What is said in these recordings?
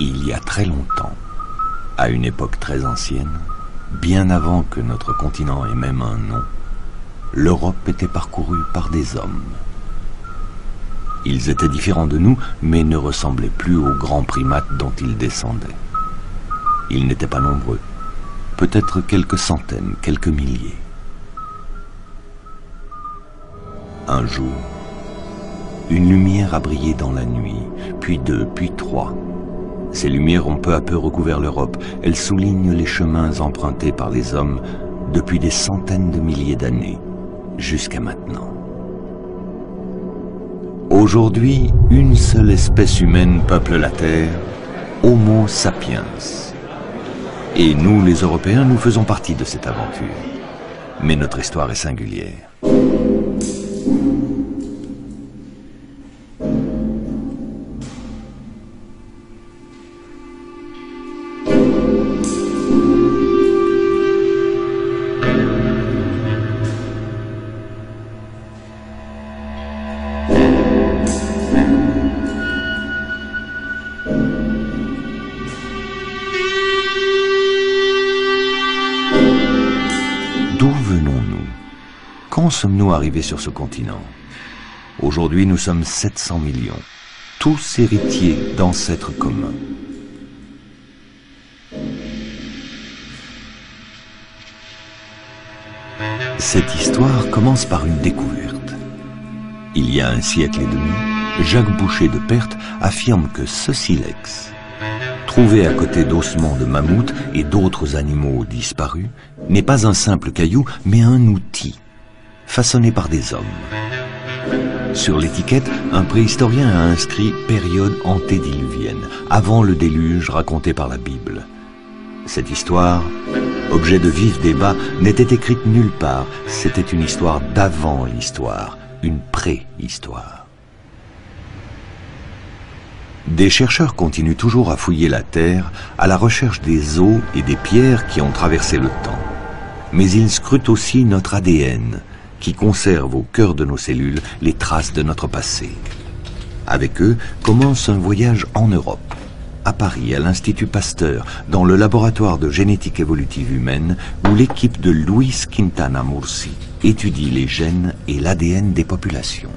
Il y a très longtemps, à une époque très ancienne, bien avant que notre continent ait même un nom, l'Europe était parcourue par des hommes. Ils étaient différents de nous, mais ne ressemblaient plus aux grands primates dont ils descendaient. Ils n'étaient pas nombreux, peut-être quelques centaines, quelques milliers. Un jour, une lumière a brillé dans la nuit, puis deux, puis trois. Ces lumières ont peu à peu recouvert l'Europe. Elles soulignent les chemins empruntés par les hommes depuis des centaines de milliers d'années, jusqu'à maintenant. Aujourd'hui, une seule espèce humaine peuple la Terre, Homo sapiens. Et nous, les Européens, nous faisons partie de cette aventure. Mais notre histoire est singulière. D'où venons-nous? Quand sommes-nous arrivés sur ce continent? Aujourd'hui, nous sommes 700 millions, tous héritiers d'ancêtres communs. Cette histoire commence par une découverte. Il y a un siècle et demi, Jacques Boucher de Perthes affirme que ce silex, trouvé à côté d'ossements de mammouth et d'autres animaux disparus, n'est pas un simple caillou, mais un outil, façonné par des hommes. Sur l'étiquette, un préhistorien a inscrit « période antédiluvienne », avant le déluge raconté par la Bible. Cette histoire, objet de vif débat, n'était écrite nulle part. C'était une histoire d'avant l'histoire, une préhistoire. Des chercheurs continuent toujours à fouiller la Terre à la recherche des os et des pierres qui ont traversé le temps. Mais ils scrutent aussi notre ADN, qui conserve au cœur de nos cellules les traces de notre passé. Avec eux commence un voyage en Europe, à Paris, à l'Institut Pasteur, dans le laboratoire de génétique évolutive humaine, où l'équipe de Luis Quintana Murci étudie les gènes et l'ADN des populations.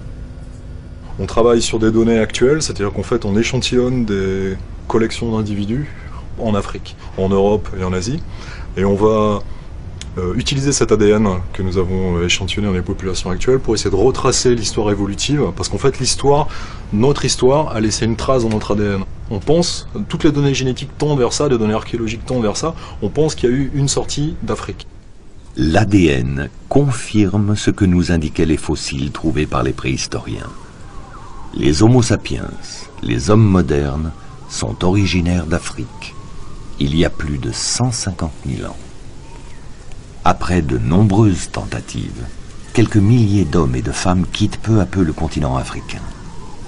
On travaille sur des données actuelles, c'est-à-dire qu'en fait on échantillonne des collections d'individus en Afrique, en Europe et en Asie, et on va utiliser cet ADN que nous avons échantillonné dans les populations actuelles pour essayer de retracer l'histoire évolutive, parce qu'en fait notre histoire a laissé une trace dans notre ADN. On pense, toutes les données génétiques tendent vers ça, les données archéologiques tendent vers ça, on pense qu'il y a eu une sortie d'Afrique. L'ADN confirme ce que nous indiquaient les fossiles trouvés par les préhistoriens. Les Homo sapiens, les hommes modernes, sont originaires d'Afrique, il y a plus de 150 000 ans. Après de nombreuses tentatives, quelques milliers d'hommes et de femmes quittent peu à peu le continent africain.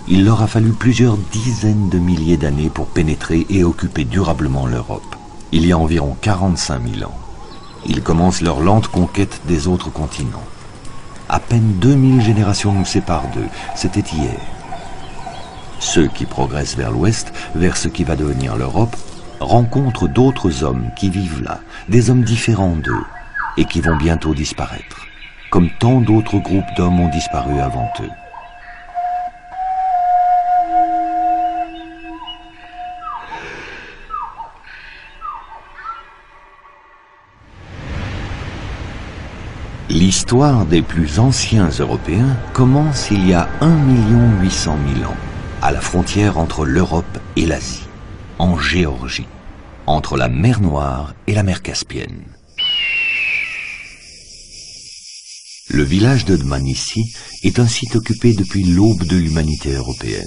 Il leur a fallu plusieurs dizaines de milliers d'années pour pénétrer et occuper durablement l'Europe. Il y a environ 45 000 ans. Ils commencent leur lente conquête des autres continents. À peine 2000 générations nous séparent d'eux, c'était hier. Ceux qui progressent vers l'ouest, vers ce qui va devenir l'Europe, rencontrent d'autres hommes qui vivent là, des hommes différents d'eux, et qui vont bientôt disparaître, comme tant d'autres groupes d'hommes ont disparu avant eux. L'histoire des plus anciens Européens commence il y a 1 800 000 ans, à la frontière entre l'Europe et l'Asie, en Géorgie, entre la mer Noire et la mer Caspienne. Le village de Dmanisi est un site occupé depuis l'aube de l'humanité européenne.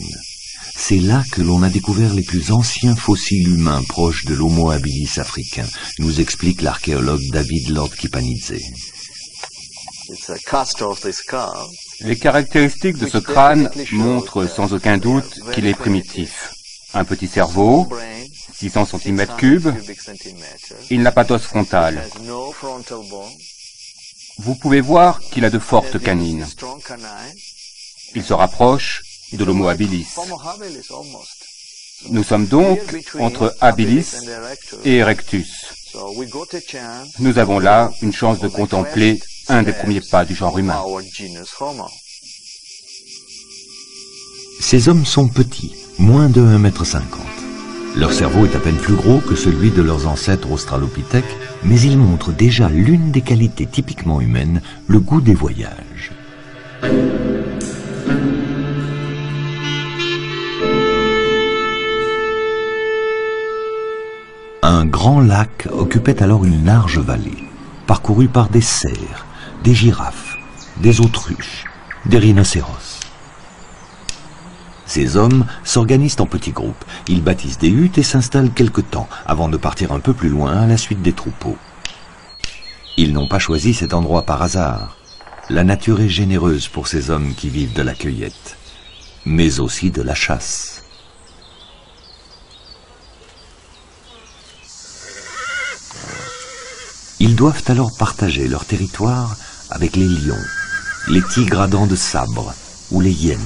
C'est là que l'on a découvert les plus anciens fossiles humains proches de l'Homo habilis africain, nous explique l'archéologue David Lord Kipanidze. Les caractéristiques de ce crâne montrent sans aucun doute qu'il est primitif. Un petit cerveau, 600 cm3, il n'a pas d'os frontal. Vous pouvez voir qu'il a de fortes canines. Il se rapproche de l'Homo habilis. Nous sommes donc entre habilis et erectus. Nous avons là une chance de contempler un des premiers pas du genre humain. Ces hommes sont petits, moins de 1,50 m. Leur cerveau est à peine plus gros que celui de leurs ancêtres australopithèques, mais ils montrent déjà l'une des qualités typiquement humaines, le goût des voyages. Un grand lac occupait alors une large vallée, parcourue par des cerfs, des girafes, des autruches, des rhinocéros. Ces hommes s'organisent en petits groupes. Ils bâtissent des huttes et s'installent quelque temps avant de partir un peu plus loin à la suite des troupeaux. Ils n'ont pas choisi cet endroit par hasard. La nature est généreuse pour ces hommes qui vivent de la cueillette, mais aussi de la chasse. Ils doivent alors partager leur territoire avec les lions, les tigres à dents de sabre ou les hyènes.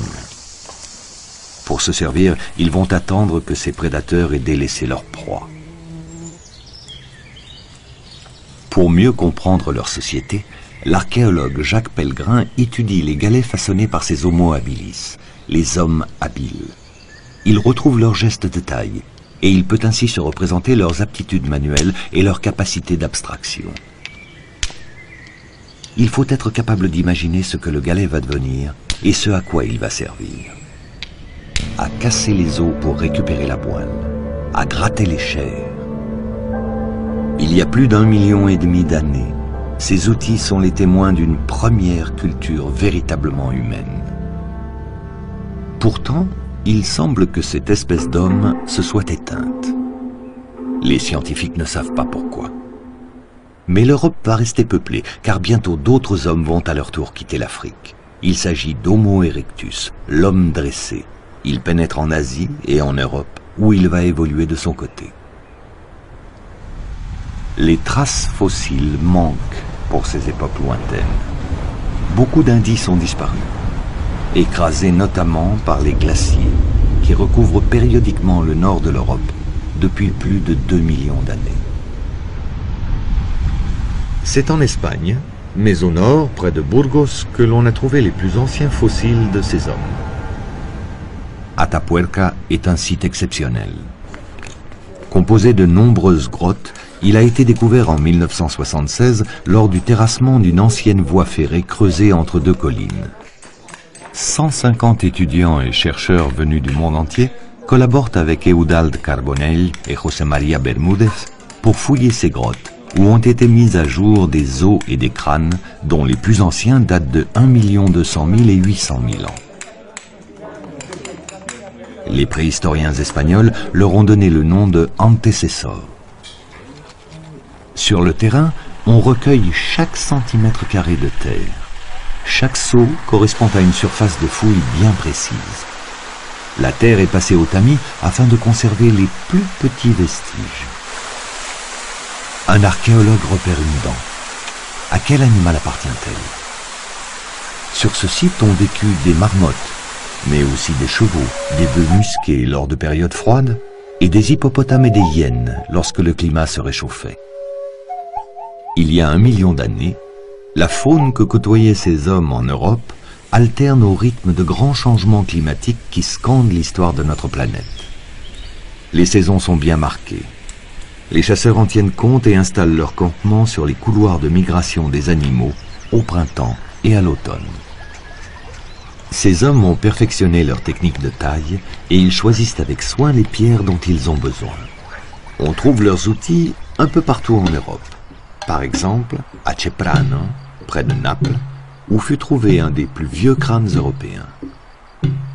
Pour se servir, ils vont attendre que ces prédateurs aient délaissé leur proie. Pour mieux comprendre leur société, l'archéologue Jacques Pellegrin étudie les galets façonnés par ces Homo habilis, les hommes habiles. Il retrouve leurs gestes de taille, et il peut ainsi se représenter leurs aptitudes manuelles et leur capacité d'abstraction. Il faut être capable d'imaginer ce que le galet va devenir et ce à quoi il va servir. À casser les os pour récupérer la moelle, à gratter les chairs. Il y a plus d'1,5 million d'années, ces outils sont les témoins d'une première culture véritablement humaine. Pourtant, il semble que cette espèce d'homme se soit éteinte. Les scientifiques ne savent pas pourquoi. Mais l'Europe va rester peuplée, car bientôt d'autres hommes vont à leur tour quitter l'Afrique. Il s'agit d'Homo erectus, l'homme dressé. Il pénètre en Asie et en Europe, où il va évoluer de son côté. Les traces fossiles manquent pour ces époques lointaines. Beaucoup d'indices ont disparu, écrasés notamment par les glaciers qui recouvrent périodiquement le nord de l'Europe depuis plus de 2 millions d'années. C'est en Espagne, mais au nord, près de Burgos, que l'on a trouvé les plus anciens fossiles de ces hommes. Atapuerca est un site exceptionnel. Composé de nombreuses grottes, il a été découvert en 1976 lors du terrassement d'une ancienne voie ferrée creusée entre deux collines. 150 étudiants et chercheurs venus du monde entier collaborent avec Eudald Carbonell et José María Bermúdez pour fouiller ces grottes où ont été mises à jour des os et des crânes dont les plus anciens datent de 1 200 000 et 800 000 ans. Les préhistoriens espagnols leur ont donné le nom de antecessors. Sur le terrain, on recueille chaque centimètre carré de terre. Chaque seau correspond à une surface de fouille bien précise. La terre est passée au tamis afin de conserver les plus petits vestiges. Un archéologue repère une dent. À quel animal appartient-elle? Sur ce site ont vécu des marmottes, mais aussi des chevaux, des bœufs musqués lors de périodes froides, et des hippopotames et des hyènes lorsque le climat se réchauffait. Il y a 1 million d'années, la faune que côtoyaient ces hommes en Europe alterne au rythme de grands changements climatiques qui scandent l'histoire de notre planète. Les saisons sont bien marquées. Les chasseurs en tiennent compte et installent leur campement sur les couloirs de migration des animaux au printemps et à l'automne. Ces hommes ont perfectionné leur technique de taille et ils choisissent avec soin les pierres dont ils ont besoin. On trouve leurs outils un peu partout en Europe. Par exemple, à Ceprano, près de Naples, où fut trouvé un des plus vieux crânes européens.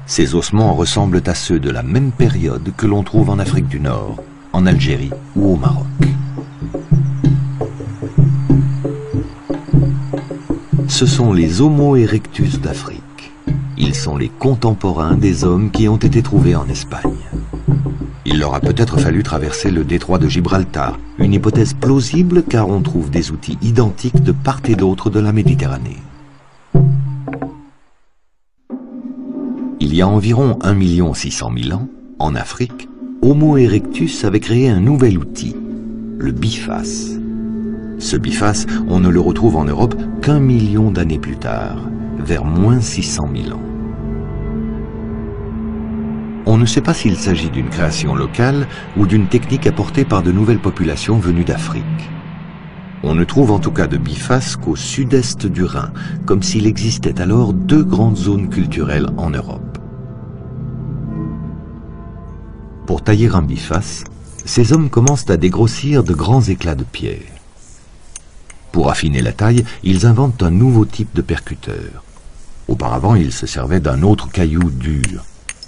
Ces ossements ressemblent à ceux de la même période que l'on trouve en Afrique du Nord, en Algérie ou au Maroc. Ce sont les Homo erectus d'Afrique. Ils sont les contemporains des hommes qui ont été trouvés en Espagne. Il leur a peut-être fallu traverser le détroit de Gibraltar, une hypothèse plausible car on trouve des outils identiques de part et d'autre de la Méditerranée. Il y a environ 1 600 000 ans, en Afrique, Homo erectus avait créé un nouvel outil, le biface. Ce biface, on ne le retrouve en Europe qu'1 million d'années plus tard, vers moins 600 000 ans. On ne sait pas s'il s'agit d'une création locale ou d'une technique apportée par de nouvelles populations venues d'Afrique. On ne trouve en tout cas de biface qu'au sud-est du Rhin, comme s'il existait alors 2 grandes zones culturelles en Europe. Pour tailler un biface, ces hommes commencent à dégrossir de grands éclats de pierre. Pour affiner la taille, ils inventent un nouveau type de percuteur. Auparavant, ils se servaient d'un autre caillou dur.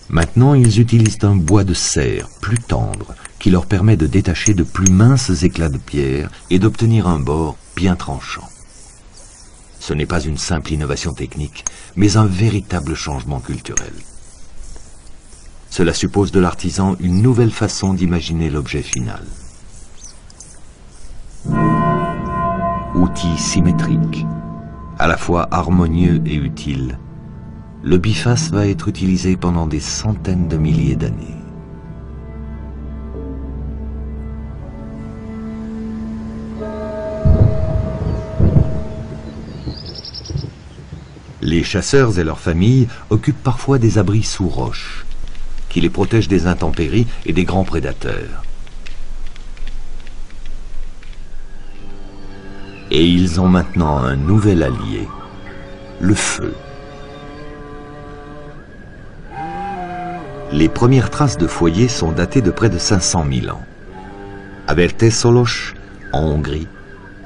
Maintenant, ils utilisent un bois de serre plus tendre qui leur permet de détacher de plus minces éclats de pierre et d'obtenir un bord bien tranchant. Ce n'est pas une simple innovation technique, mais un véritable changement culturel. Cela suppose de l'artisan une nouvelle façon d'imaginer l'objet final. Outil symétrique, à la fois harmonieux et utile, le biface va être utilisé pendant des centaines de milliers d'années. Les chasseurs et leurs familles occupent parfois des abris sous roches, qui les protègent des intempéries et des grands prédateurs. Et ils ont maintenant un nouvel allié, le feu. Les premières traces de foyer sont datées de près de 500 000 ans. À Vertesolos, en Hongrie,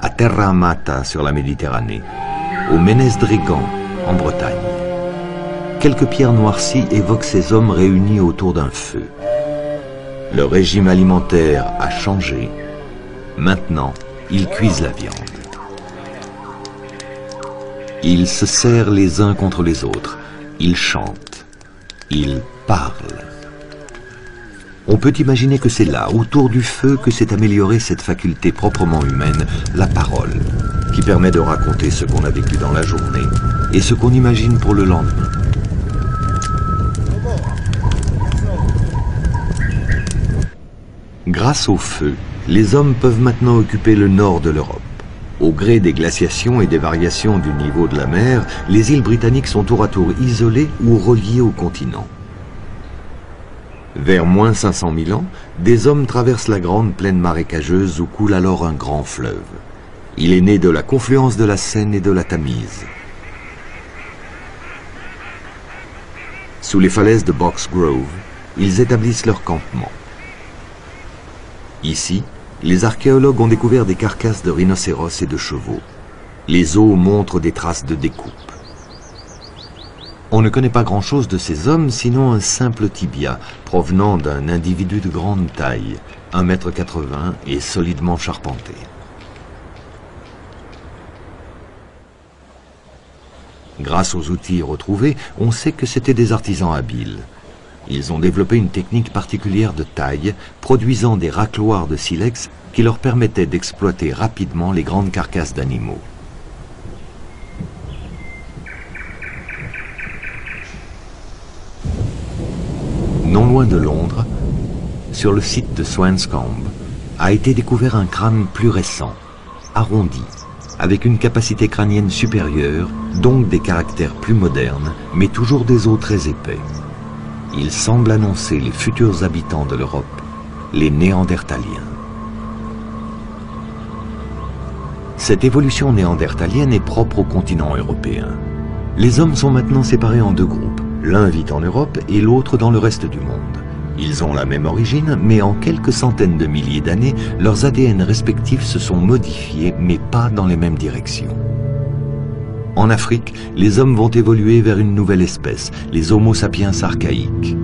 à Terra Amata sur la Méditerranée, au Ménez-Drégan, en Bretagne. Quelques pierres noircies évoquent ces hommes réunis autour d'un feu. Leur régime alimentaire a changé. Maintenant, ils cuisent la viande. Ils se serrent les uns contre les autres. Ils chantent. Ils parlent. On peut imaginer que c'est là, autour du feu, que s'est améliorée cette faculté proprement humaine, la parole, qui permet de raconter ce qu'on a vécu dans la journée et ce qu'on imagine pour le lendemain. Grâce au feu, les hommes peuvent maintenant occuper le nord de l'Europe. Au gré des glaciations et des variations du niveau de la mer, les îles britanniques sont tour à tour isolées ou reliées au continent. Vers moins 500 000 ans, des hommes traversent la grande plaine marécageuse où coule alors un grand fleuve. Il est né de la confluence de la Seine et de la Tamise. Sous les falaises de Box Grove, ils établissent leur campement. Ici, les archéologues ont découvert des carcasses de rhinocéros et de chevaux. Les os montrent des traces de découpe. On ne connaît pas grand-chose de ces hommes, sinon un simple tibia, provenant d'un individu de grande taille, 1,80 m et solidement charpenté. Grâce aux outils retrouvés, on sait que c'étaient des artisans habiles. Ils ont développé une technique particulière de taille, produisant des racloirs de silex qui leur permettaient d'exploiter rapidement les grandes carcasses d'animaux. Non loin de Londres, sur le site de Swanscombe, a été découvert un crâne plus récent, arrondi, avec une capacité crânienne supérieure, donc des caractères plus modernes, mais toujours des os très épais. Il semble annoncer les futurs habitants de l'Europe, les Néandertaliens. Cette évolution néandertalienne est propre au continent européen. Les hommes sont maintenant séparés en 2 groupes. L'un vit en Europe et l'autre dans le reste du monde. Ils ont la même origine, mais en quelques centaines de milliers d'années, leurs ADN respectifs se sont modifiés, mais pas dans les mêmes directions. En Afrique, les hommes vont évoluer vers une nouvelle espèce, les Homo sapiens archaïques.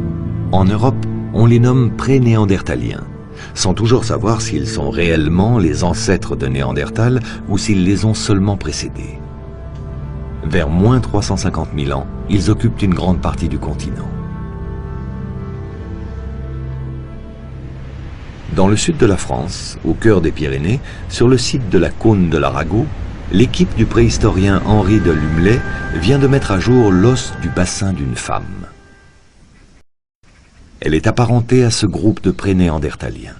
En Europe, on les nomme pré-néandertaliens, sans toujours savoir s'ils sont réellement les ancêtres de Néandertal ou s'ils les ont seulement précédés. Vers moins 350 000 ans, ils occupent une grande partie du continent. Dans le sud de la France, au cœur des Pyrénées, sur le site de la Cône de l'Arago, l'équipe du préhistorien Henri de Lumley vient de mettre à jour l'os du bassin d'une femme. Elle est apparentée à ce groupe de pré-néandertaliens.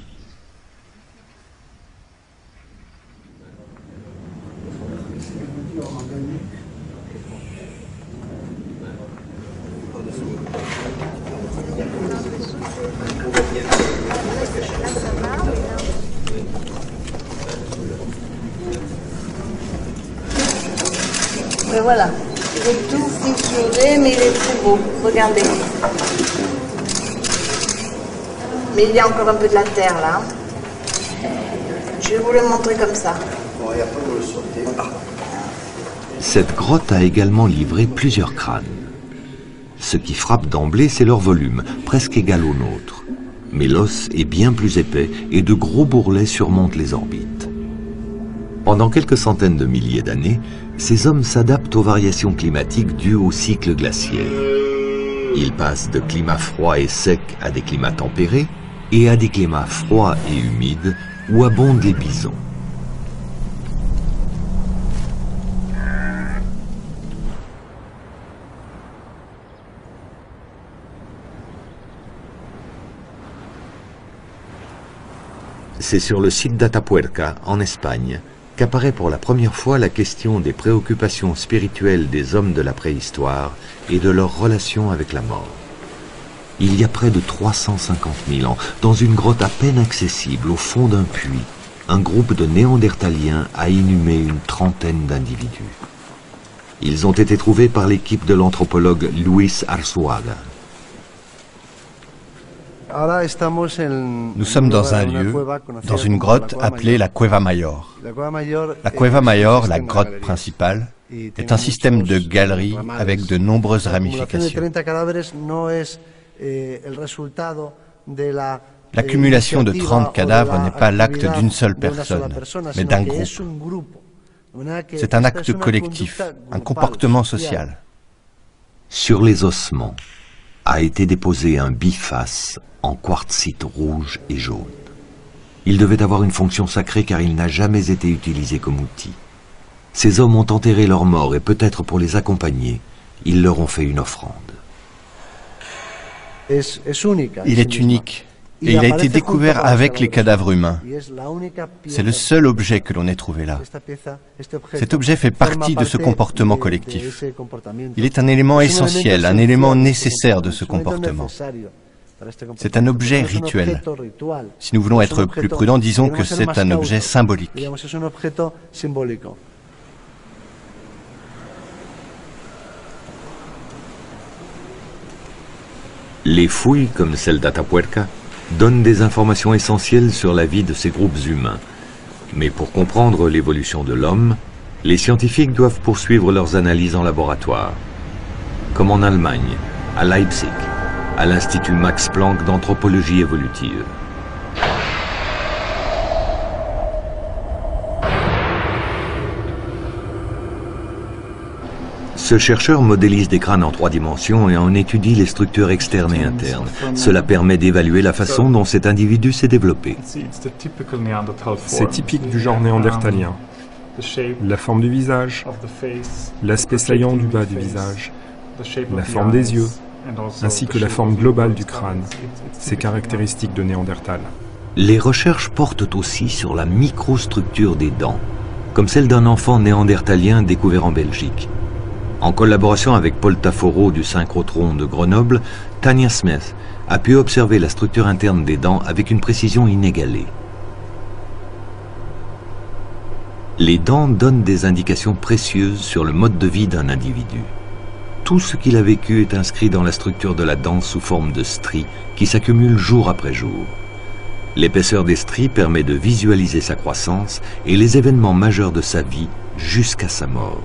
Mais voilà, il est tout fissuré, mais il est très beau. Regardez. Mais il y a encore un peu de la terre là. Je vais vous le montrer comme ça. Cette grotte a également livré plusieurs crânes. Ce qui frappe d'emblée, c'est leur volume, presque égal au nôtre. Mais l'os est bien plus épais et de gros bourrelets surmontent les orbites. Pendant quelques centaines de milliers d'années, ces hommes s'adaptent aux variations climatiques dues au cycle glaciaire. Ils passent de climats froids et secs à des climats tempérés et à des climats froids et humides où abondent les bisons. C'est sur le site d'Atapuerca, en Espagne, qu'apparaît pour la première fois la question des préoccupations spirituelles des hommes de la préhistoire et de leur relation avec la mort. Il y a près de 350 000 ans, dans une grotte à peine accessible au fond d'un puits, un groupe de néandertaliens a inhumé une trentaine d'individus. Ils ont été trouvés par l'équipe de l'anthropologue Luis Arzuaga. Nous sommes dans un lieu, dans une grotte appelée la Cueva Mayor. La Cueva Mayor, la grotte principale, est un système de galeries avec de nombreuses ramifications. L'accumulation de 30 cadavres n'est pas l'acte d'une seule personne, mais d'un groupe. C'est un acte collectif, un comportement social. Sur les ossements a été déposé un biface en quartzite rouge et jaune. Il devait avoir une fonction sacrée car il n'a jamais été utilisé comme outil. Ces hommes ont enterré leurs morts et peut-être pour les accompagner, ils leur ont fait une offrande. Il est unique et il a été découvert avec les cadavres humains. C'est le seul objet que l'on ait trouvé là. Cet objet fait partie de ce comportement collectif. Il est un élément essentiel, un élément nécessaire de ce comportement. C'est un objet rituel. Si nous voulons être plus prudents, disons que c'est un objet symbolique. Les fouilles, comme celle d'Atapuerca, donnent des informations essentielles sur la vie de ces groupes humains. Mais pour comprendre l'évolution de l'homme, les scientifiques doivent poursuivre leurs analyses en laboratoire, comme en Allemagne, à Leipzig, à l'Institut Max Planck d'anthropologie évolutive. Ce chercheur modélise des crânes en 3 dimensions et en étudie les structures externes et internes. Cela permet d'évaluer la façon dont cet individu s'est développé. C'est typique du genre néandertalien. La forme du visage, l'aspect saillant du bas du visage, la forme des yeux, ainsi que la forme globale du crâne. C'est caractéristique de Néandertal. Les recherches portent aussi sur la microstructure des dents, comme celle d'un enfant néandertalien découvert en Belgique. En collaboration avec Paul Taforo du synchrotron de Grenoble, Tanya Smith a pu observer la structure interne des dents avec une précision inégalée. Les dents donnent des indications précieuses sur le mode de vie d'un individu. Tout ce qu'il a vécu est inscrit dans la structure de la dent sous forme de stries qui s'accumulent jour après jour. L'épaisseur des stries permet de visualiser sa croissance et les événements majeurs de sa vie jusqu'à sa mort,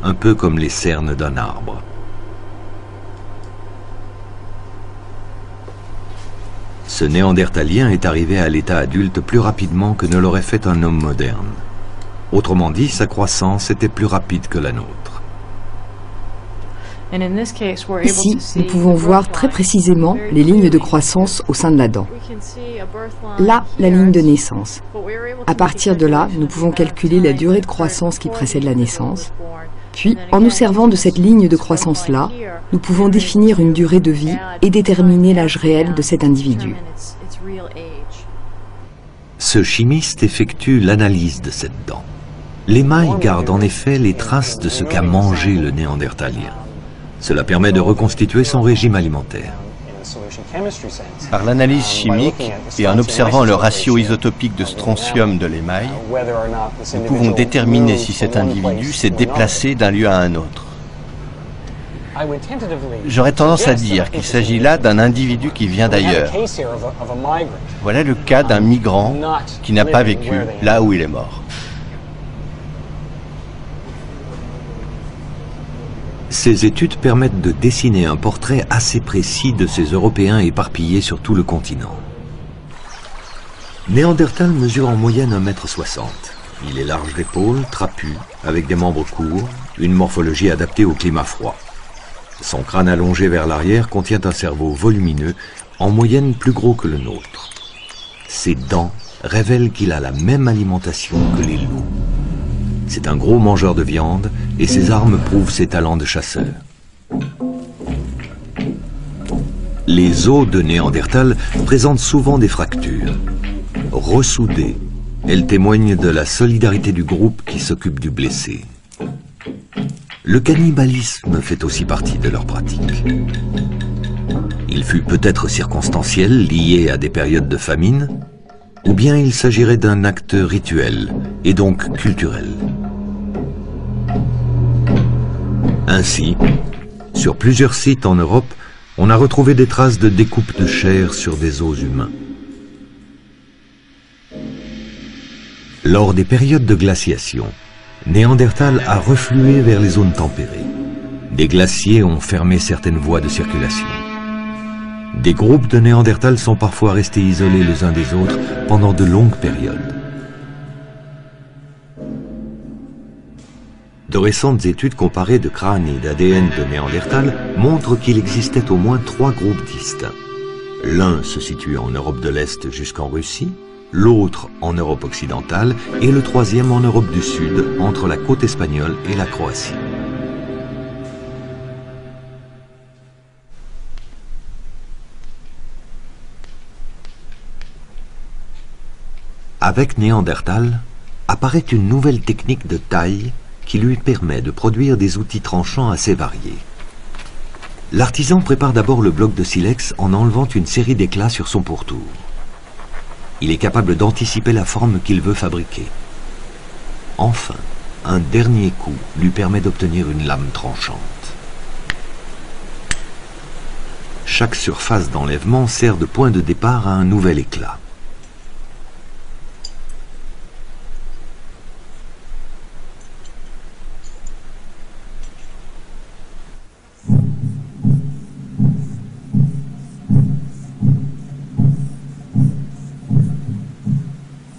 un peu comme les cernes d'un arbre. Ce néandertalien est arrivé à l'état adulte plus rapidement que ne l'aurait fait un homme moderne. Autrement dit, sa croissance était plus rapide que la nôtre. Ici, nous pouvons voir très précisément les lignes de croissance au sein de la dent. Là, la ligne de naissance. À partir de là, nous pouvons calculer la durée de croissance qui précède la naissance, Puis, en nous servant de cette ligne de croissance-là, nous pouvons définir une durée de vie et déterminer l'âge réel de cet individu. Ce chimiste effectue l'analyse de cette dent. L'émail garde en effet les traces de ce qu'a mangé le néandertalien. Cela permet de reconstituer son régime alimentaire. Par l'analyse chimique et en observant le ratio isotopique de strontium de l'émail, nous pouvons déterminer si cet individu s'est déplacé d'un lieu à un autre. J'aurais tendance à dire qu'il s'agit là d'un individu qui vient d'ailleurs. Voilà le cas d'un migrant qui n'a pas vécu là où il est mort. Ces études permettent de dessiner un portrait assez précis de ces Européens éparpillés sur tout le continent. Néandertal mesure en moyenne 1,60 m. Il est large d'épaules, trapu, avec des membres courts, une morphologie adaptée au climat froid. Son crâne allongé vers l'arrière contient un cerveau volumineux, en moyenne plus gros que le nôtre. Ses dents révèlent qu'il a la même alimentation que les loups. C'est un gros mangeur de viande et ses armes prouvent ses talents de chasseur. Les os de Néandertal présentent souvent des fractures. Ressoudées, elles témoignent de la solidarité du groupe qui s'occupe du blessé. Le cannibalisme fait aussi partie de leur pratique. Il fut peut-être circonstanciel, lié à des périodes de famine, ou bien il s'agirait d'un acte rituel et donc culturel. Ainsi, sur plusieurs sites en Europe, on a retrouvé des traces de découpe de chair sur des os humains. Lors des périodes de glaciation, Néandertal a reflué vers les zones tempérées. Des glaciers ont fermé certaines voies de circulation. Des groupes de Néandertal sont parfois restés isolés les uns des autres pendant de longues périodes. De récentes études comparées de crânes et d'ADN de Néandertal montrent qu'il existait au moins 3 groupes distincts. L'un se situe en Europe de l'Est jusqu'en Russie, l'autre en Europe occidentale et le troisième en Europe du Sud, entre la côte espagnole et la Croatie. Avec Néandertal, apparaît une nouvelle technique de taille qui lui permet de produire des outils tranchants assez variés. L'artisan prépare d'abord le bloc de silex en enlevant une série d'éclats sur son pourtour. Il est capable d'anticiper la forme qu'il veut fabriquer. Enfin, un dernier coup lui permet d'obtenir une lame tranchante. Chaque surface d'enlèvement sert de point de départ à un nouvel éclat.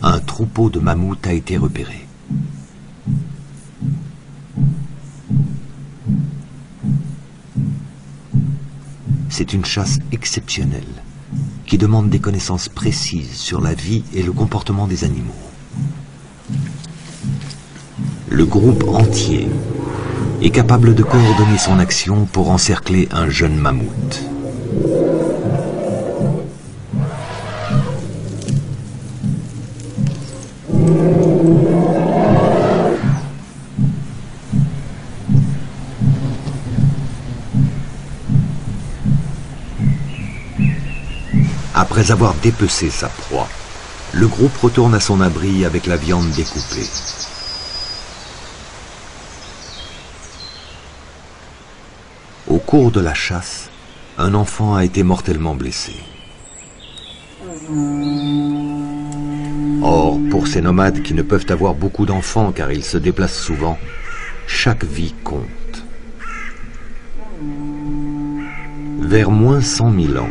Un troupeau de mammouths a été repéré. C'est une chasse exceptionnelle qui demande des connaissances précises sur la vie et le comportement des animaux. Le groupe entier est capable de coordonner son action pour encercler un jeune mammouth. Après avoir dépecé sa proie, le groupe retourne à son abri avec la viande découpée. Au cours de la chasse, un enfant a été mortellement blessé. Or, pour ces nomades qui ne peuvent avoir beaucoup d'enfants car ils se déplacent souvent, chaque vie compte. Vers moins 100 000 ans,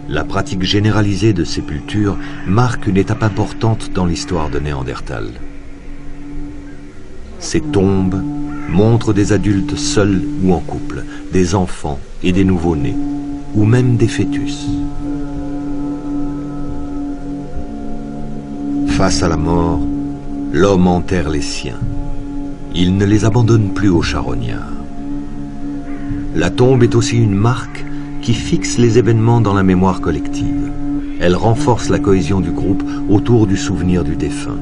la pratique généralisée de sépulture marque une étape importante dans l'histoire de Néandertal. Ces tombes montrent des adultes seuls ou en couple, des enfants et des nouveau-nés, ou même des fœtus. Face à la mort, l'homme enterre les siens. Ils ne les abandonnent plus aux charognards. La tombe est aussi une marque qui fixe les événements dans la mémoire collective. Elle renforce la cohésion du groupe autour du souvenir du défunt.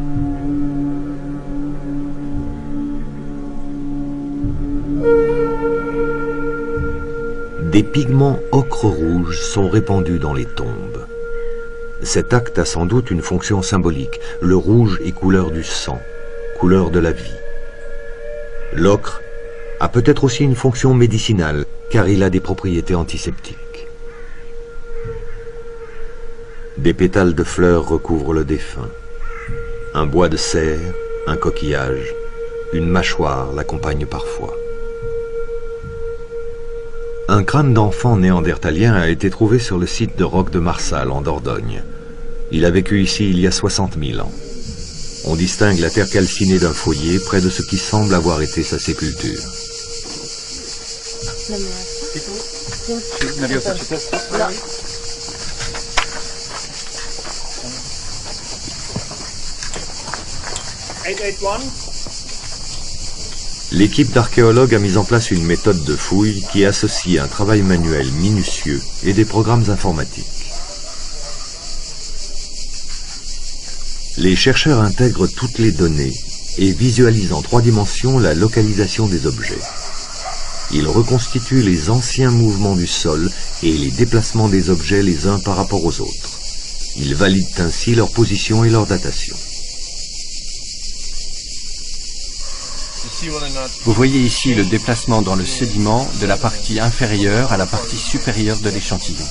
Des pigments ocre-rouge sont répandus dans les tombes. Cet acte a sans doute une fonction symbolique. Le rouge est couleur du sang, couleur de la vie. L'ocre a peut-être aussi une fonction médicinale, car il a des propriétés antiseptiques. Des pétales de fleurs recouvrent le défunt. Un bois de cerf, un coquillage, une mâchoire l'accompagne parfois. Un crâne d'enfant néandertalien a été trouvé sur le site de Roc de Marsal, en Dordogne. Il a vécu ici il y a 60 000 ans. On distingue la terre calcinée d'un foyer près de ce qui semble avoir été sa sépulture. L'équipe d'archéologues a mis en place une méthode de fouille qui associe un travail manuel minutieux et des programmes informatiques. Les chercheurs intègrent toutes les données et visualisent en 3 dimensions la localisation des objets. Ils reconstituent les anciens mouvements du sol et les déplacements des objets les uns par rapport aux autres. Ils valident ainsi leur position et leur datation. Vous voyez ici le déplacement dans le sédiment de la partie inférieure à la partie supérieure de l'échantillon.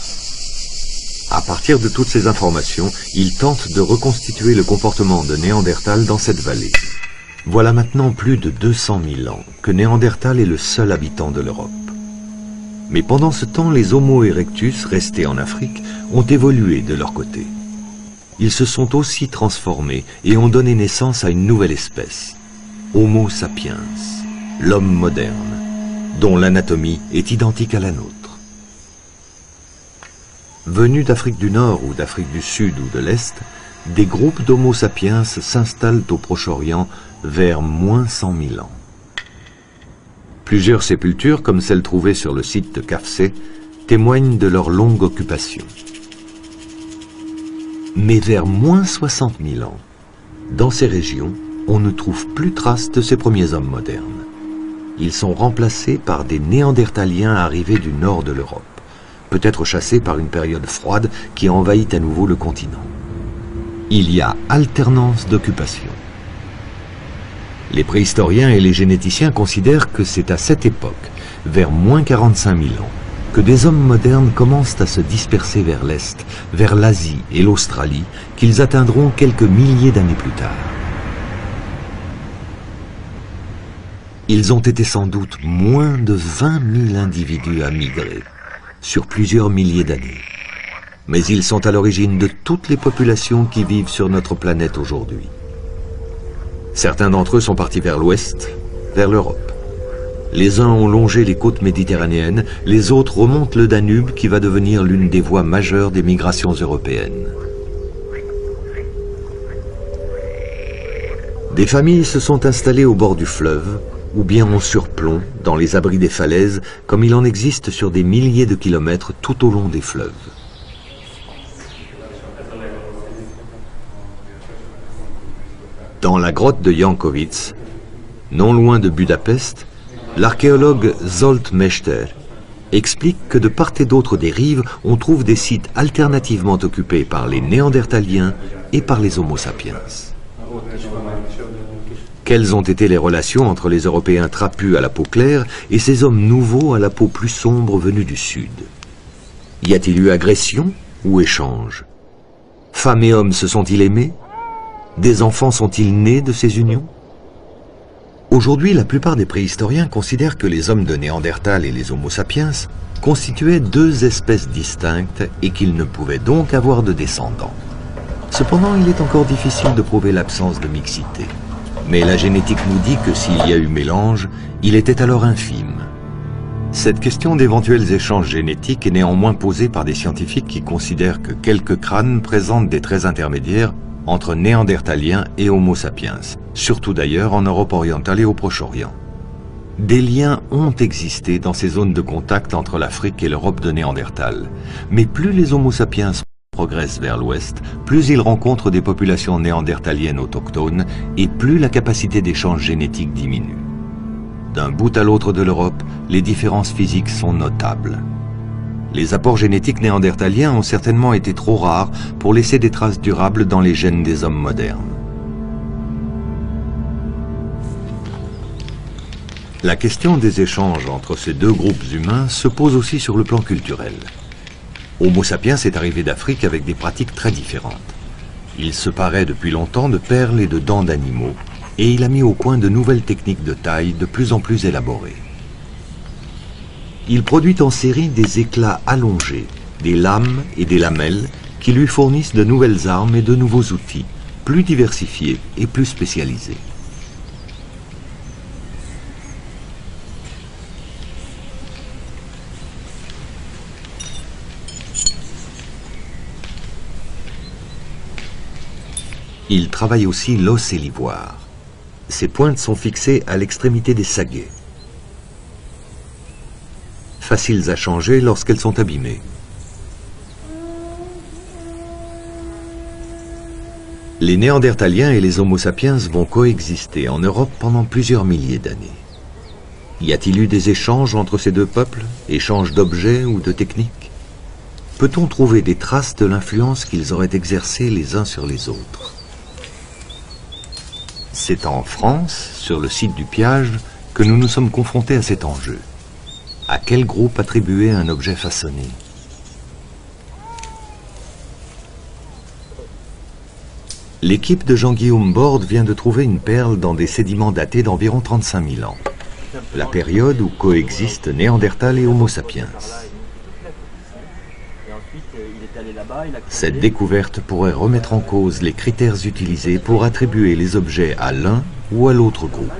À partir de toutes ces informations, ils tentent de reconstituer le comportement de Néandertal dans cette vallée. Voilà maintenant plus de 200 000 ans que Néandertal est le seul habitant de l'Europe. Mais pendant ce temps, les Homo erectus, restés en Afrique, ont évolué de leur côté. Ils se sont aussi transformés et ont donné naissance à une nouvelle espèce, Homo sapiens, l'homme moderne, dont l'anatomie est identique à la nôtre. Venus d'Afrique du Nord ou d'Afrique du Sud ou de l'Est, des groupes d'Homo sapiens s'installent au Proche-Orient vers moins 100 000 ans. Plusieurs sépultures, comme celle trouvée sur le site de Kafsé, témoignent de leur longue occupation. Mais vers moins 60 000 ans, dans ces régions, on ne trouve plus trace de ces premiers hommes modernes. Ils sont remplacés par des Néandertaliens arrivés du nord de l'Europe, peut-être chassés par une période froide qui envahit à nouveau le continent. Il y a alternance d'occupation. Les préhistoriens et les généticiens considèrent que c'est à cette époque, vers moins 45 000 ans, que des hommes modernes commencent à se disperser vers l'Est, vers l'Asie et l'Australie, qu'ils atteindront quelques milliers d'années plus tard. Ils ont été sans doute moins de 20 000 individus à migrer, sur plusieurs milliers d'années. Mais ils sont à l'origine de toutes les populations qui vivent sur notre planète aujourd'hui. Certains d'entre eux sont partis vers l'ouest, vers l'Europe. Les uns ont longé les côtes méditerranéennes, les autres remontent le Danube qui va devenir l'une des voies majeures des migrations européennes. Des familles se sont installées au bord du fleuve, ou bien au surplomb, dans les abris des falaises, comme il en existe sur des milliers de kilomètres tout au long des fleuves. Dans la grotte de Jankovic, non loin de Budapest, l'archéologue Zsolt Mester explique que de part et d'autre des rives, on trouve des sites alternativement occupés par les Néandertaliens et par les Homo sapiens. Quelles ont été les relations entre les Européens trapus à la peau claire et ces hommes nouveaux à la peau plus sombre venus du Sud? Y a-t-il eu agression ou échange? Femmes et hommes se sont-ils aimés? Des enfants sont-ils nés de ces unions? Aujourd'hui, la plupart des préhistoriens considèrent que les hommes de Néandertal et les Homo sapiens constituaient deux espèces distinctes et qu'ils ne pouvaient donc avoir de descendants. Cependant, il est encore difficile de prouver l'absence de mixité. Mais la génétique nous dit que s'il y a eu mélange, il était alors infime. Cette question d'éventuels échanges génétiques est néanmoins posée par des scientifiques qui considèrent que quelques crânes présentent des traits intermédiaires entre Néandertaliens et Homo sapiens, surtout d'ailleurs en Europe orientale et au Proche-Orient. Des liens ont existé dans ces zones de contact entre l'Afrique et l'Europe de Néandertal, mais plus les Homo sapiens progressent vers l'ouest, plus ils rencontrent des populations néandertaliennes autochtones et plus la capacité d'échange génétique diminue. D'un bout à l'autre de l'Europe, les différences physiques sont notables. Les apports génétiques néandertaliens ont certainement été trop rares pour laisser des traces durables dans les gènes des hommes modernes. La question des échanges entre ces deux groupes humains se pose aussi sur le plan culturel. Homo sapiens est arrivé d'Afrique avec des pratiques très différentes. Il se parait depuis longtemps de perles et de dents d'animaux, et il a mis au point de nouvelles techniques de taille de plus en plus élaborées. Il produit en série des éclats allongés, des lames et des lamelles qui lui fournissent de nouvelles armes et de nouveaux outils, plus diversifiés et plus spécialisés. Il travaille aussi l'os et l'ivoire. Ses pointes sont fixées à l'extrémité des saguets, faciles à changer lorsqu'elles sont abîmées. Les Néandertaliens et les Homo sapiens vont coexister en Europe pendant plusieurs milliers d'années. Y a-t-il eu des échanges entre ces deux peuples, échanges d'objets ou de techniques? Peut-on trouver des traces de l'influence qu'ils auraient exercée les uns sur les autres? C'est en France, sur le site du Piage, que nous nous sommes confrontés à cet enjeu. À quel groupe attribuer un objet façonné? L'équipe de Jean-Guillaume Borde vient de trouver une perle dans des sédiments datés d'environ 35 000 ans, la période où coexistent Néandertal et Homo sapiens. Cette découverte pourrait remettre en cause les critères utilisés pour attribuer les objets à l'un ou à l'autre groupe.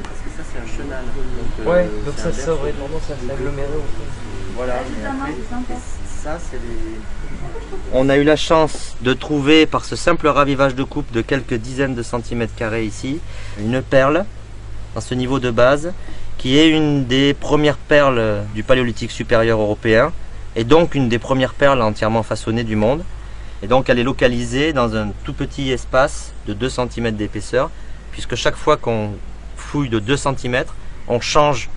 Ouais, donc ça aurait tendance à s'agglomérer au fond. Voilà. Ça, c'est les... On a eu la chance de trouver, par ce simple ravivage de coupe de quelques dizaines de centimètres carrés ici, une perle, dans ce niveau de base, qui est une des premières perles du Paléolithique supérieur européen, et donc une des premières perles entièrement façonnées du monde. Et donc elle est localisée dans un tout petit espace de 2 cm d'épaisseur, puisque chaque fois qu'on fouille de 2 cm, on change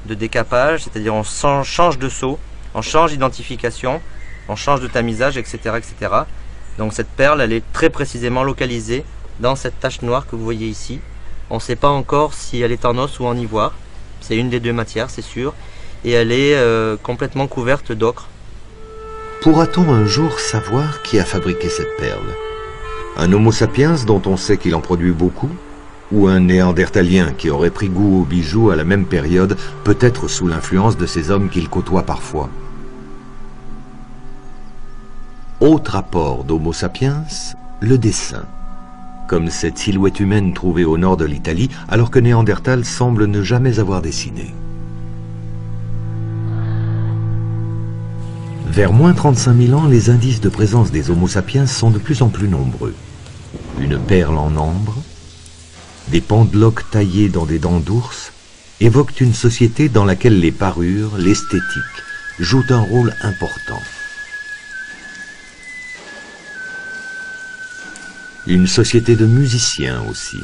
de décapage, c'est-à-dire on change de sceau, on change d'identification, on change de tamisage, etc., etc. Donc cette perle, elle est très précisément localisée dans cette tache noire que vous voyez ici. On ne sait pas encore si elle est en os ou en ivoire, c'est une des deux matières, c'est sûr, et elle est complètement couverte d'ocre. Pourra-t-on un jour savoir qui a fabriqué cette perle? Un Homo sapiens dont on sait qu'il en produit beaucoup? Ou un Néandertalien qui aurait pris goût aux bijoux à la même période, peut-être sous l'influence de ces hommes qu'il côtoie parfois? Autre apport d'Homo sapiens, le dessin. Comme cette silhouette humaine trouvée au nord de l'Italie, alors que Néandertal semble ne jamais avoir dessiné. Vers moins 35 000 ans, les indices de présence des Homo sapiens sont de plus en plus nombreux. Une perle en ambre, des pendeloques taillées dans des dents d'ours, évoquent une société dans laquelle les parures, l'esthétique, jouent un rôle important. Une société de musiciens aussi.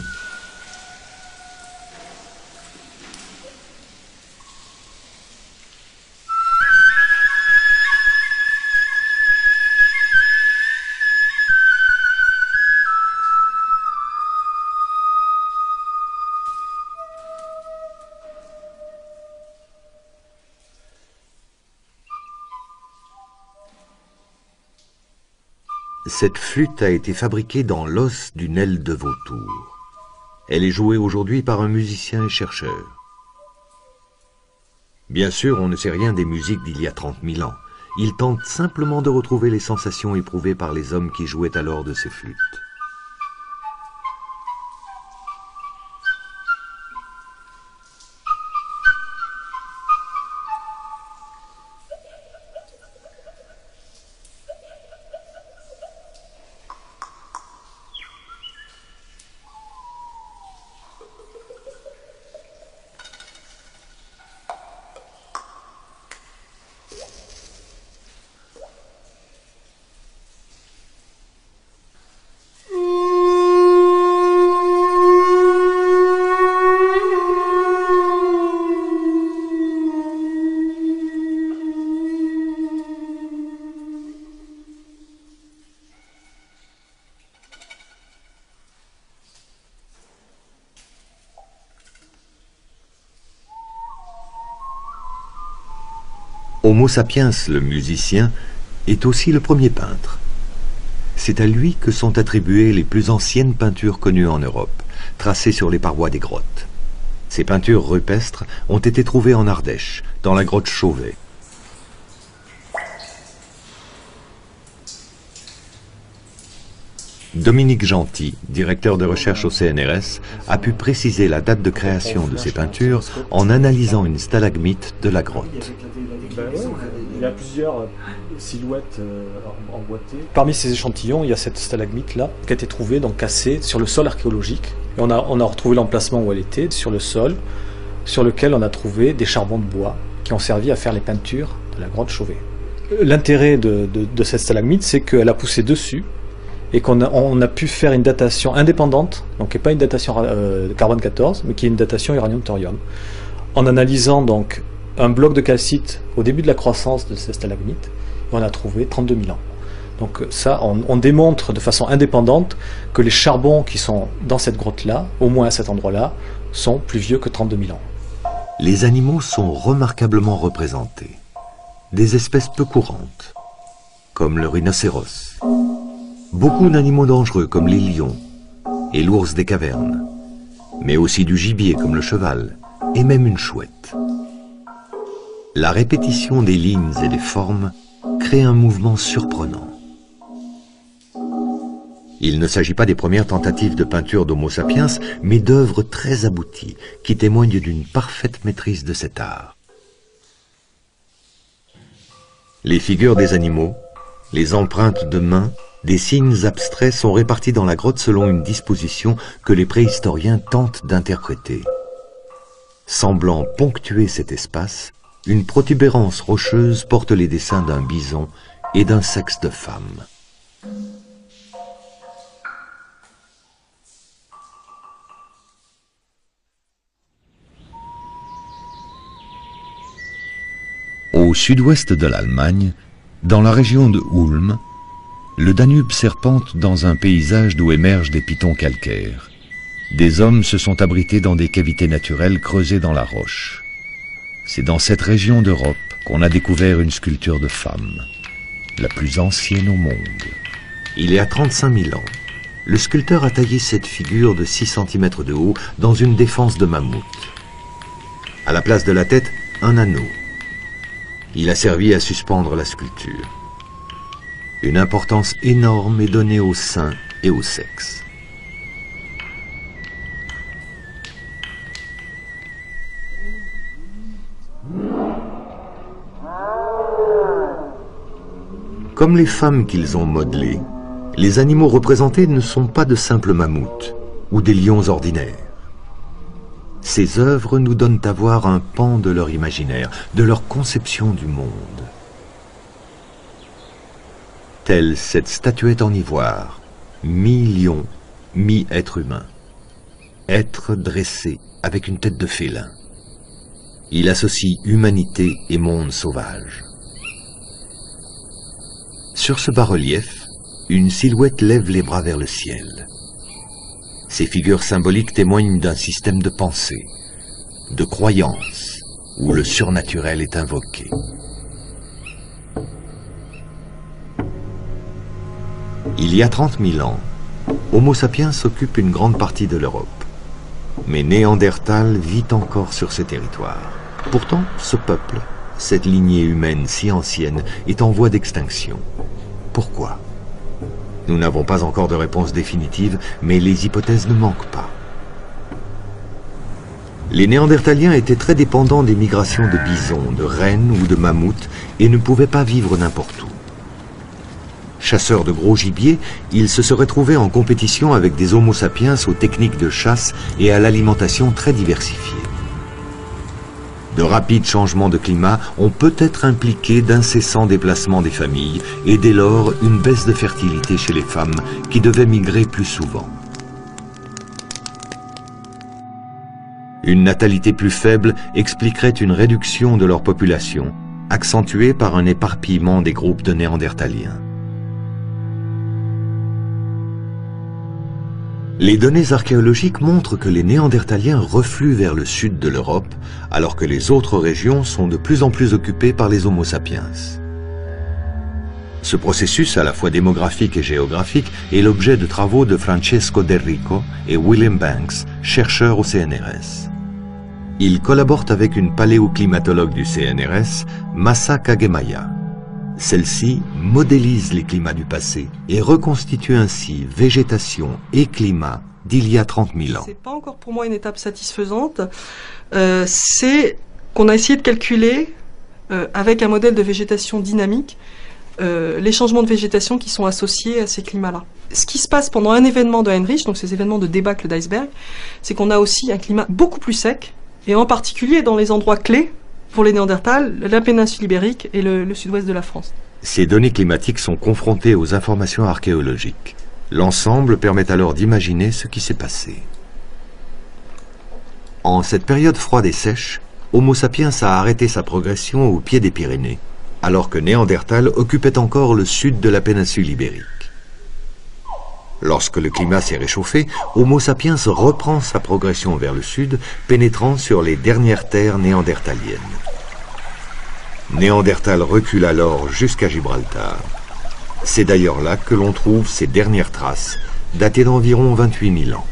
Cette flûte a été fabriquée dans l'os d'une aile de vautour. Elle est jouée aujourd'hui par un musicien et chercheur. Bien sûr, on ne sait rien des musiques d'il y a 30 000 ans. Il tente simplement de retrouver les sensations éprouvées par les hommes qui jouaient alors de ces flûtes. Homo sapiens, le musicien, est aussi le premier peintre. C'est à lui que sont attribuées les plus anciennes peintures connues en Europe, tracées sur les parois des grottes. Ces peintures rupestres ont été trouvées en Ardèche, dans la grotte Chauvet. Dominique Gentil, directeur de recherche au CNRS, a pu préciser la date de création de ces peintures en analysant une stalagmite de la grotte. Il y a plusieurs silhouettes emboîtées. Parmi ces échantillons, il y a cette stalagmite-là qui a été trouvée, donc cassée sur le sol archéologique. Et on a retrouvé l'emplacement où elle était, sur le sol, sur lequel on a trouvé des charbons de bois qui ont servi à faire les peintures de la grotte Chauvet. L'intérêt de cette stalagmite, c'est qu'elle a poussé dessus et qu'on a pu faire une datation indépendante, donc qui n'est pas une datation carbone 14, mais qui est une datation uranium-thorium, en analysant donc un bloc de calcite au début de la croissance de ces stalagmites, on a trouvé 32 000 ans. Donc ça, on démontre de façon indépendante que les charbons qui sont dans cette grotte-là, au moins à cet endroit-là, sont plus vieux que 32 000 ans. Les animaux sont remarquablement représentés. Des espèces peu courantes, comme le rhinocéros. Beaucoup d'animaux dangereux, comme les lions et l'ours des cavernes. Mais aussi du gibier, comme le cheval, et même une chouette. La répétition des lignes et des formes crée un mouvement surprenant. Il ne s'agit pas des premières tentatives de peinture d'Homo sapiens, mais d'œuvres très abouties, qui témoignent d'une parfaite maîtrise de cet art. Les figures des animaux, les empreintes de mains, des signes abstraits sont répartis dans la grotte selon une disposition que les préhistoriens tentent d'interpréter. Semblant ponctuer cet espace, une protubérance rocheuse porte les dessins d'un bison et d'un sexe de femme. Au sud-ouest de l'Allemagne, dans la région de Ulm, le Danube serpente dans un paysage d'où émergent des pitons calcaires. Des hommes se sont abrités dans des cavités naturelles creusées dans la roche. C'est dans cette région d'Europe qu'on a découvert une sculpture de femme, la plus ancienne au monde. Il y a 35 000 ans, le sculpteur a taillé cette figure de 6 cm de haut dans une défense de mammouth. À la place de la tête, un anneau. Il a servi à suspendre la sculpture. Une importance énorme est donnée au sein et au sexe. Comme les femmes qu'ils ont modelées, les animaux représentés ne sont pas de simples mammouths ou des lions ordinaires. Ces œuvres nous donnent à voir un pan de leur imaginaire, de leur conception du monde. Telle cette statuette en ivoire, mi-lion, mi-être humain. Être dressé avec une tête de félin. Il associe humanité et monde sauvage. Sur ce bas-relief, une silhouette lève les bras vers le ciel. Ces figures symboliques témoignent d'un système de pensée, de croyance, où le surnaturel est invoqué. Il y a 30 000 ans, Homo sapiens occupe une grande partie de l'Europe. Mais Néandertal vit encore sur ce territoire. Pourtant, ce peuple, cette lignée humaine si ancienne, est en voie d'extinction. Pourquoi ? Nous n'avons pas encore de réponse définitive, mais les hypothèses ne manquent pas. Les Néandertaliens étaient très dépendants des migrations de bisons, de rennes ou de mammouths et ne pouvaient pas vivre n'importe où. Chasseurs de gros gibier, ils se seraient trouvés en compétition avec des Homo sapiens aux techniques de chasse et à l'alimentation très diversifiée. De rapides changements de climat ont peut-être impliqué d'incessants déplacements des familles et dès lors une baisse de fertilité chez les femmes qui devaient migrer plus souvent. Une natalité plus faible expliquerait une réduction de leur population, accentuée par un éparpillement des groupes de Néandertaliens. Les données archéologiques montrent que les Néandertaliens refluent vers le sud de l'Europe, alors que les autres régions sont de plus en plus occupées par les Homo sapiens. Ce processus, à la fois démographique et géographique, est l'objet de travaux de Francesco Del Rico et William Banks, chercheurs au CNRS. Ils collaborent avec une paléoclimatologue du CNRS, Masa Kagemaya. Celle-ci modélise les climats du passé et reconstitue ainsi végétation et climat d'il y a 30 000 ans. C'est pas encore pour moi une étape satisfaisante. C'est qu'on a essayé de calculer avec un modèle de végétation dynamique les changements de végétation qui sont associés à ces climats-là. Ce qui se passe pendant un événement de Heinrich, donc ces événements de débâcle d'iceberg, c'est qu'on a aussi un climat beaucoup plus sec, et en particulier dans les endroits clés pour les Néandertals, la péninsule ibérique et le sud-ouest de la France. Ces données climatiques sont confrontées aux informations archéologiques. L'ensemble permet alors d'imaginer ce qui s'est passé. En cette période froide et sèche, Homo sapiens a arrêté sa progression au pied des Pyrénées, alors que Néandertal occupait encore le sud de la péninsule ibérique. Lorsque le climat s'est réchauffé, Homo sapiens reprend sa progression vers le sud, pénétrant sur les dernières terres néandertaliennes. Néandertal recule alors jusqu'à Gibraltar. C'est d'ailleurs là que l'on trouve ses dernières traces, datées d'environ 28 000 ans.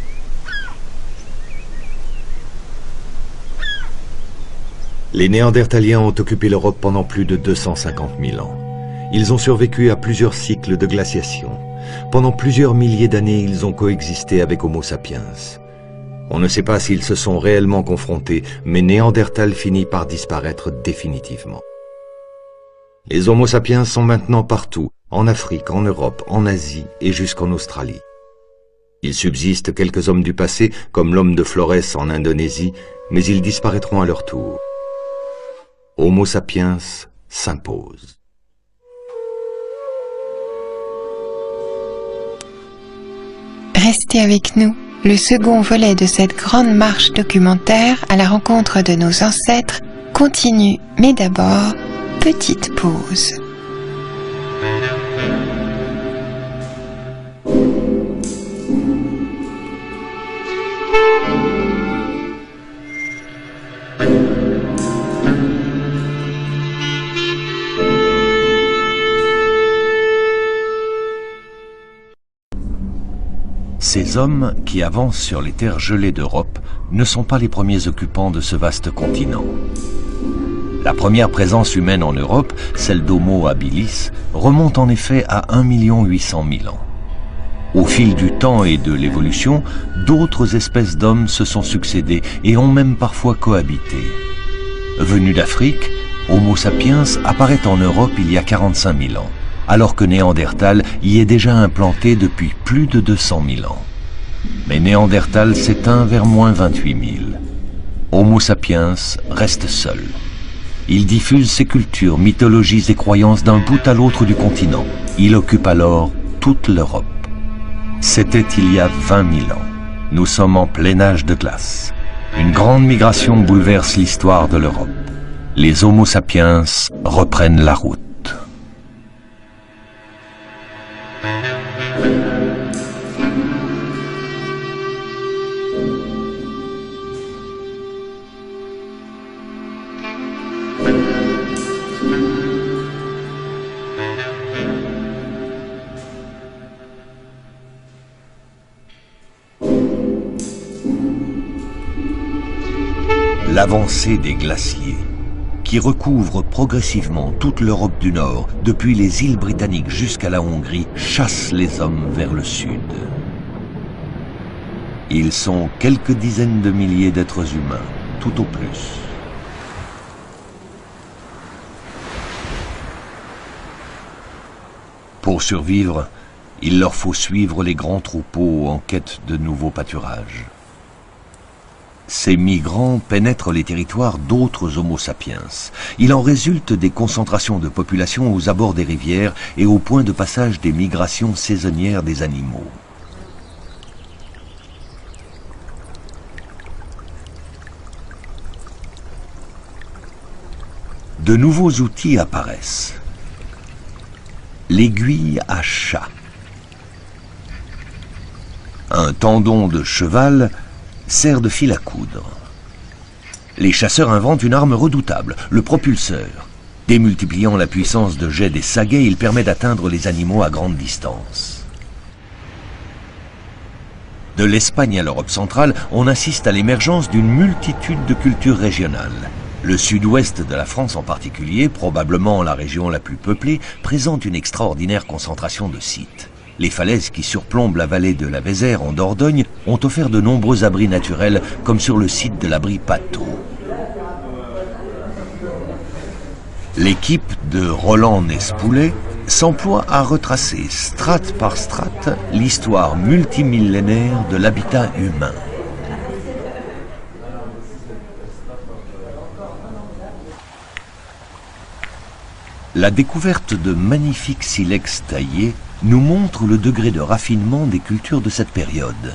Les Néandertaliens ont occupé l'Europe pendant plus de 250 000 ans. Ils ont survécu à plusieurs cycles de glaciation. Pendant plusieurs milliers d'années, ils ont coexisté avec Homo sapiens. On ne sait pas s'ils se sont réellement confrontés, mais Néandertal finit par disparaître définitivement. Les Homo sapiens sont maintenant partout, en Afrique, en Europe, en Asie et jusqu'en Australie. Il subsiste quelques hommes du passé, comme l'homme de Flores en Indonésie, mais ils disparaîtront à leur tour. Homo sapiens s'impose. Restez avec nous. Le second volet de cette grande marche documentaire à la rencontre de nos ancêtres continue, mais d'abord, petite pause. Ces hommes qui avancent sur les terres gelées d'Europe ne sont pas les premiers occupants de ce vaste continent. La première présence humaine en Europe, celle d'Homo habilis, remonte en effet à 1 800 000 ans. Au fil du temps et de l'évolution, d'autres espèces d'hommes se sont succédées et ont même parfois cohabité. Venu d'Afrique, Homo sapiens apparaît en Europe il y a 45 000 ans. Alors que Néandertal y est déjà implanté depuis plus de 200 000 ans. Mais Néandertal s'éteint vers moins 28 000. Homo sapiens reste seul. Il diffuse ses cultures, mythologies et croyances d'un bout à l'autre du continent. Il occupe alors toute l'Europe. C'était il y a 20 000 ans. Nous sommes en plein âge de glace. Une grande migration bouleverse l'histoire de l'Europe. Les Homo sapiens reprennent la route. L'avancée des glaciers, qui recouvrent progressivement toute l'Europe du Nord, depuis les îles britanniques jusqu'à la Hongrie, chasse les hommes vers le sud. Ils sont quelques dizaines de milliers d'êtres humains, tout au plus. Pour survivre, il leur faut suivre les grands troupeaux en quête de nouveaux pâturages. Ces migrants pénètrent les territoires d'autres Homo sapiens. Il en résulte des concentrations de population aux abords des rivières et au point de passage des migrations saisonnières des animaux. De nouveaux outils apparaissent. L'aiguille à chat. Un tendon de cheval sert de fil à coudre. Les chasseurs inventent une arme redoutable, le propulseur. Démultipliant la puissance de jet des saguets, il permet d'atteindre les animaux à grande distance. De l'Espagne à l'Europe centrale, on assiste à l'émergence d'une multitude de cultures régionales. Le sud-ouest de la France en particulier, probablement la région la plus peuplée, présente une extraordinaire concentration de sites. Les falaises qui surplombent la vallée de la Vézère en Dordogne ont offert de nombreux abris naturels, comme sur le site de l'abri Pato. L'équipe de Roland Nespoulet s'emploie à retracer, strate par strate, l'histoire multimillénaire de l'habitat humain. La découverte de magnifiques silex taillés nous montre le degré de raffinement des cultures de cette période.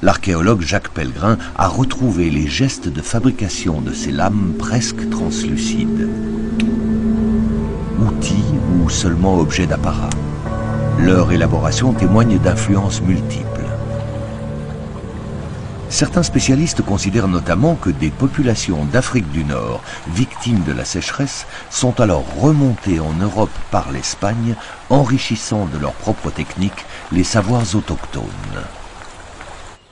L'archéologue Jacques Pellegrin a retrouvé les gestes de fabrication de ces lames presque translucides. Outils ou seulement objets d'apparat. Leur élaboration témoigne d'influences multiples. Certains spécialistes considèrent notamment que des populations d'Afrique du Nord, victimes de la sécheresse, sont alors remontées en Europe par l'Espagne, enrichissant de leurs propres techniques les savoirs autochtones.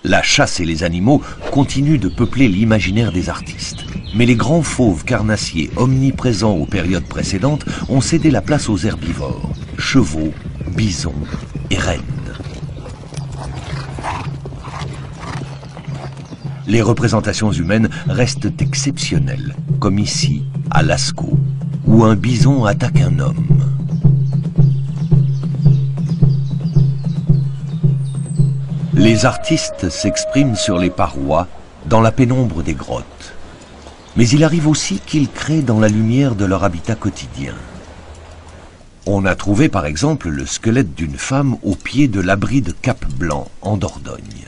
La chasse et les animaux continuent de peupler l'imaginaire des artistes. Mais les grands fauves carnassiers omniprésents aux périodes précédentes ont cédé la place aux herbivores, chevaux, bisons et rennes. Les représentations humaines restent exceptionnelles, comme ici, à Lascaux, où un bison attaque un homme. Les artistes s'expriment sur les parois, dans la pénombre des grottes. Mais il arrive aussi qu'ils créent dans la lumière de leur habitat quotidien. On a trouvé par exemple le squelette d'une femme au pied de l'abri de Cap-Blanc, en Dordogne.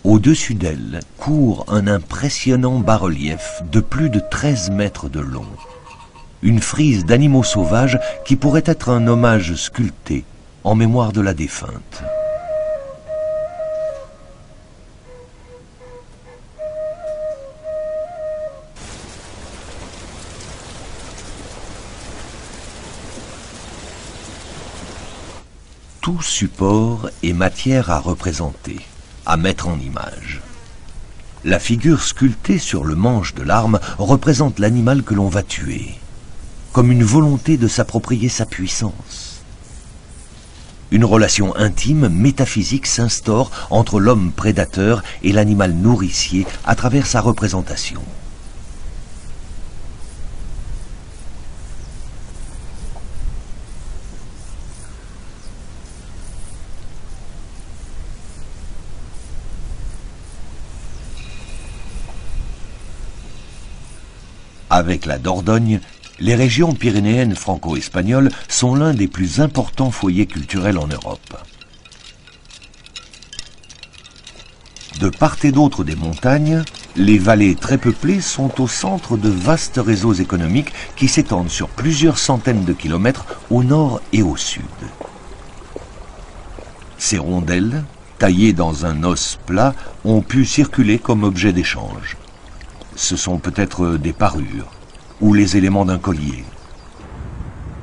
Au-dessus d'elle court un impressionnant bas-relief de plus de 13 mètres de long. Une frise d'animaux sauvages qui pourrait être un hommage sculpté en mémoire de la défunte. Tout support est matière à représenter, à mettre en image. La figure sculptée sur le manche de l'arme représente l'animal que l'on va tuer, comme une volonté de s'approprier sa puissance. Une relation intime, métaphysique s'instaure entre l'homme prédateur et l'animal nourricier à travers sa représentation. Avec la Dordogne, les régions pyrénéennes franco-espagnoles sont l'un des plus importants foyers culturels en Europe. De part et d'autre des montagnes, les vallées très peuplées sont au centre de vastes réseaux économiques qui s'étendent sur plusieurs centaines de kilomètres au nord et au sud. Ces rondelles, taillées dans un os plat, ont pu circuler comme objet d'échange. Ce sont peut-être des parures ou les éléments d'un collier.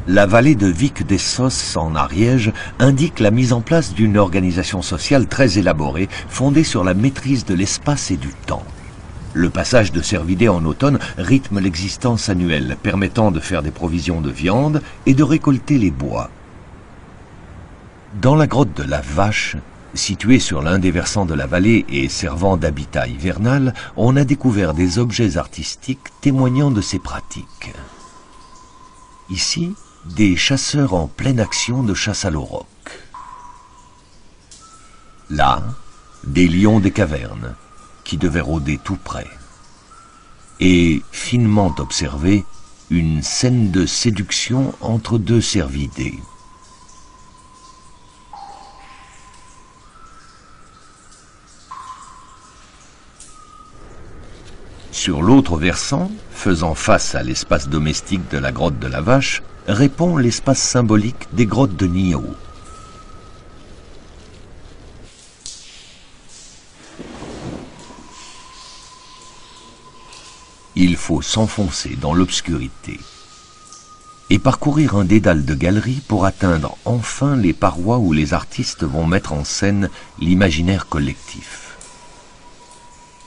La vallée de Vic des Sosses en Ariège indique la mise en place d'une organisation sociale très élaborée, fondée sur la maîtrise de l'espace et du temps. Le passage de cervidés en automne rythme l'existence annuelle, permettant de faire des provisions de viande et de récolter les bois. Dans la grotte de la Vache, située sur l'un des versants de la vallée et servant d'habitat hivernal, on a découvert des objets artistiques témoignant de ces pratiques. Ici, des chasseurs en pleine action de chasse à l'auroch. Là, des lions des cavernes, qui devaient rôder tout près. Et, finement observée, une scène de séduction entre deux cervidés. Sur l'autre versant, faisant face à l'espace domestique de la grotte de la Vache, répond l'espace symbolique des grottes de Niaux. Il faut s'enfoncer dans l'obscurité et parcourir un dédale de galeries pour atteindre enfin les parois où les artistes vont mettre en scène l'imaginaire collectif.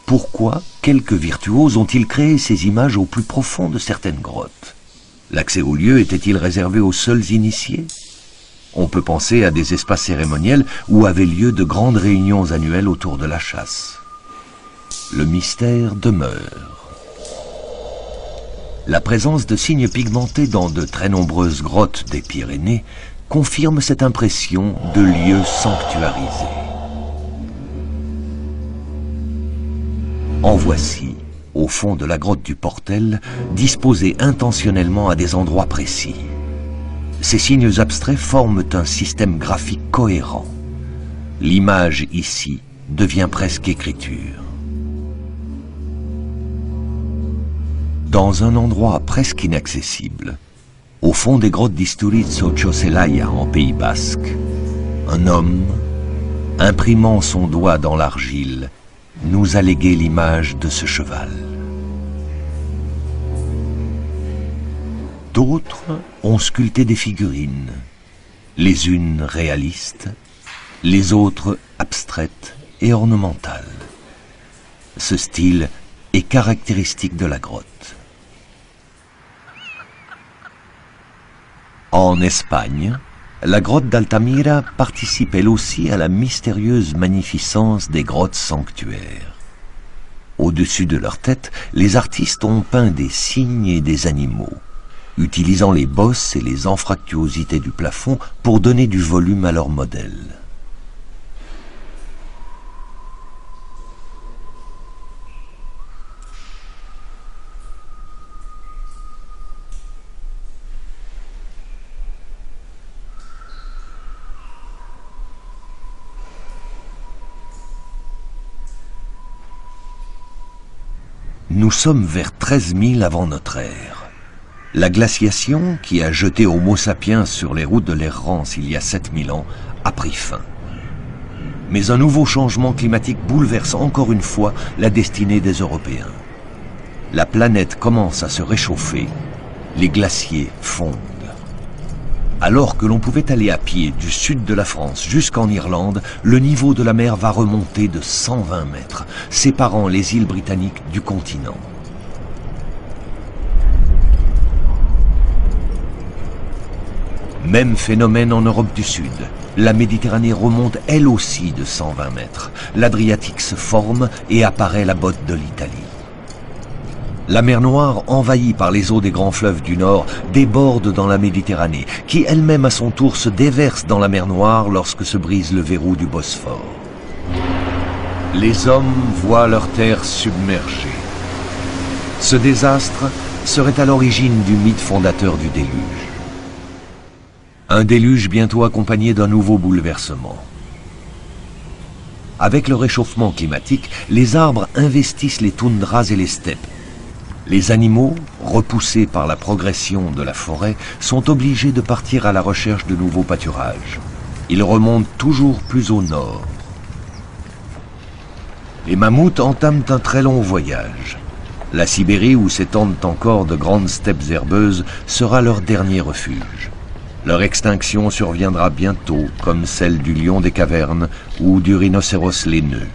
Pourquoi quelques virtuoses ont-ils créé ces images au plus profond de certaines grottes? L'accès au lieu était-il réservé aux seuls initiés? On peut penser à des espaces cérémoniels où avaient lieu de grandes réunions annuelles autour de la chasse. Le mystère demeure. La présence de signes pigmentés dans de très nombreuses grottes des Pyrénées confirme cette impression de lieu sanctuarisé. En voici, au fond de la grotte du Portel, disposés intentionnellement à des endroits précis. Ces signes abstraits forment un système graphique cohérent. L'image ici devient presque écriture. Dans un endroit presque inaccessible, au fond des grottes d'Isturiz-Otxo-Zelaya en Pays Basque, un homme, imprimant son doigt dans l'argile, nous a légué l'image de ce cheval. D'autres ont sculpté des figurines, les unes réalistes, les autres abstraites et ornementales. Ce style est caractéristique de la grotte. En Espagne, la grotte d'Altamira participe elle aussi à la mystérieuse magnificence des grottes sanctuaires. Au-dessus de leur tête, les artistes ont peint des cygnes et des animaux, utilisant les bosses et les anfractuosités du plafond pour donner du volume à leur modèle. Nous sommes vers 13 000 avant notre ère. La glaciation, qui a jeté Homo sapiens sur les routes de l'errance il y a 7000 ans, a pris fin. Mais un nouveau changement climatique bouleverse encore une fois la destinée des Européens. La planète commence à se réchauffer, les glaciers fondent. Alors que l'on pouvait aller à pied du sud de la France jusqu'en Irlande, le niveau de la mer va remonter de 120 mètres, séparant les îles britanniques du continent. Même phénomène en Europe du Sud. La Méditerranée remonte elle aussi de 120 mètres. L'Adriatique se forme et apparaît la botte de l'Italie. La mer Noire, envahie par les eaux des grands fleuves du Nord, déborde dans la Méditerranée, qui elle-même à son tour se déverse dans la mer Noire lorsque se brise le verrou du Bosphore. Les hommes voient leur terre submergée. Ce désastre serait à l'origine du mythe fondateur du déluge. Un déluge bientôt accompagné d'un nouveau bouleversement. Avec le réchauffement climatique, les arbres investissent les toundras et les steppes. Les animaux, repoussés par la progression de la forêt, sont obligés de partir à la recherche de nouveaux pâturages. Ils remontent toujours plus au nord. Les mammouths entament un très long voyage. La Sibérie, où s'étendent encore de grandes steppes herbeuses, sera leur dernier refuge. Leur extinction surviendra bientôt, comme celle du lion des cavernes ou du rhinocéros laineux.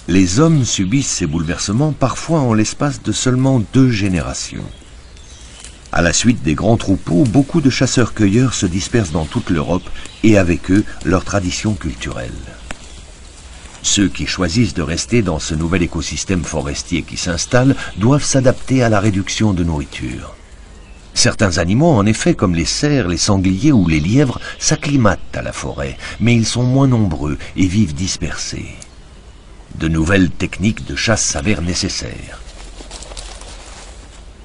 Les hommes subissent ces bouleversements parfois en l'espace de seulement 2 générations. À la suite des grands troupeaux, beaucoup de chasseurs-cueilleurs se dispersent dans toute l'Europe et avec eux leur tradition culturelle. Ceux qui choisissent de rester dans ce nouvel écosystème forestier qui s'installe doivent s'adapter à la réduction de nourriture. Certains animaux, en effet, comme les cerfs, les sangliers ou les lièvres, s'acclimatent à la forêt, mais ils sont moins nombreux et vivent dispersés. De nouvelles techniques de chasse s'avèrent nécessaires.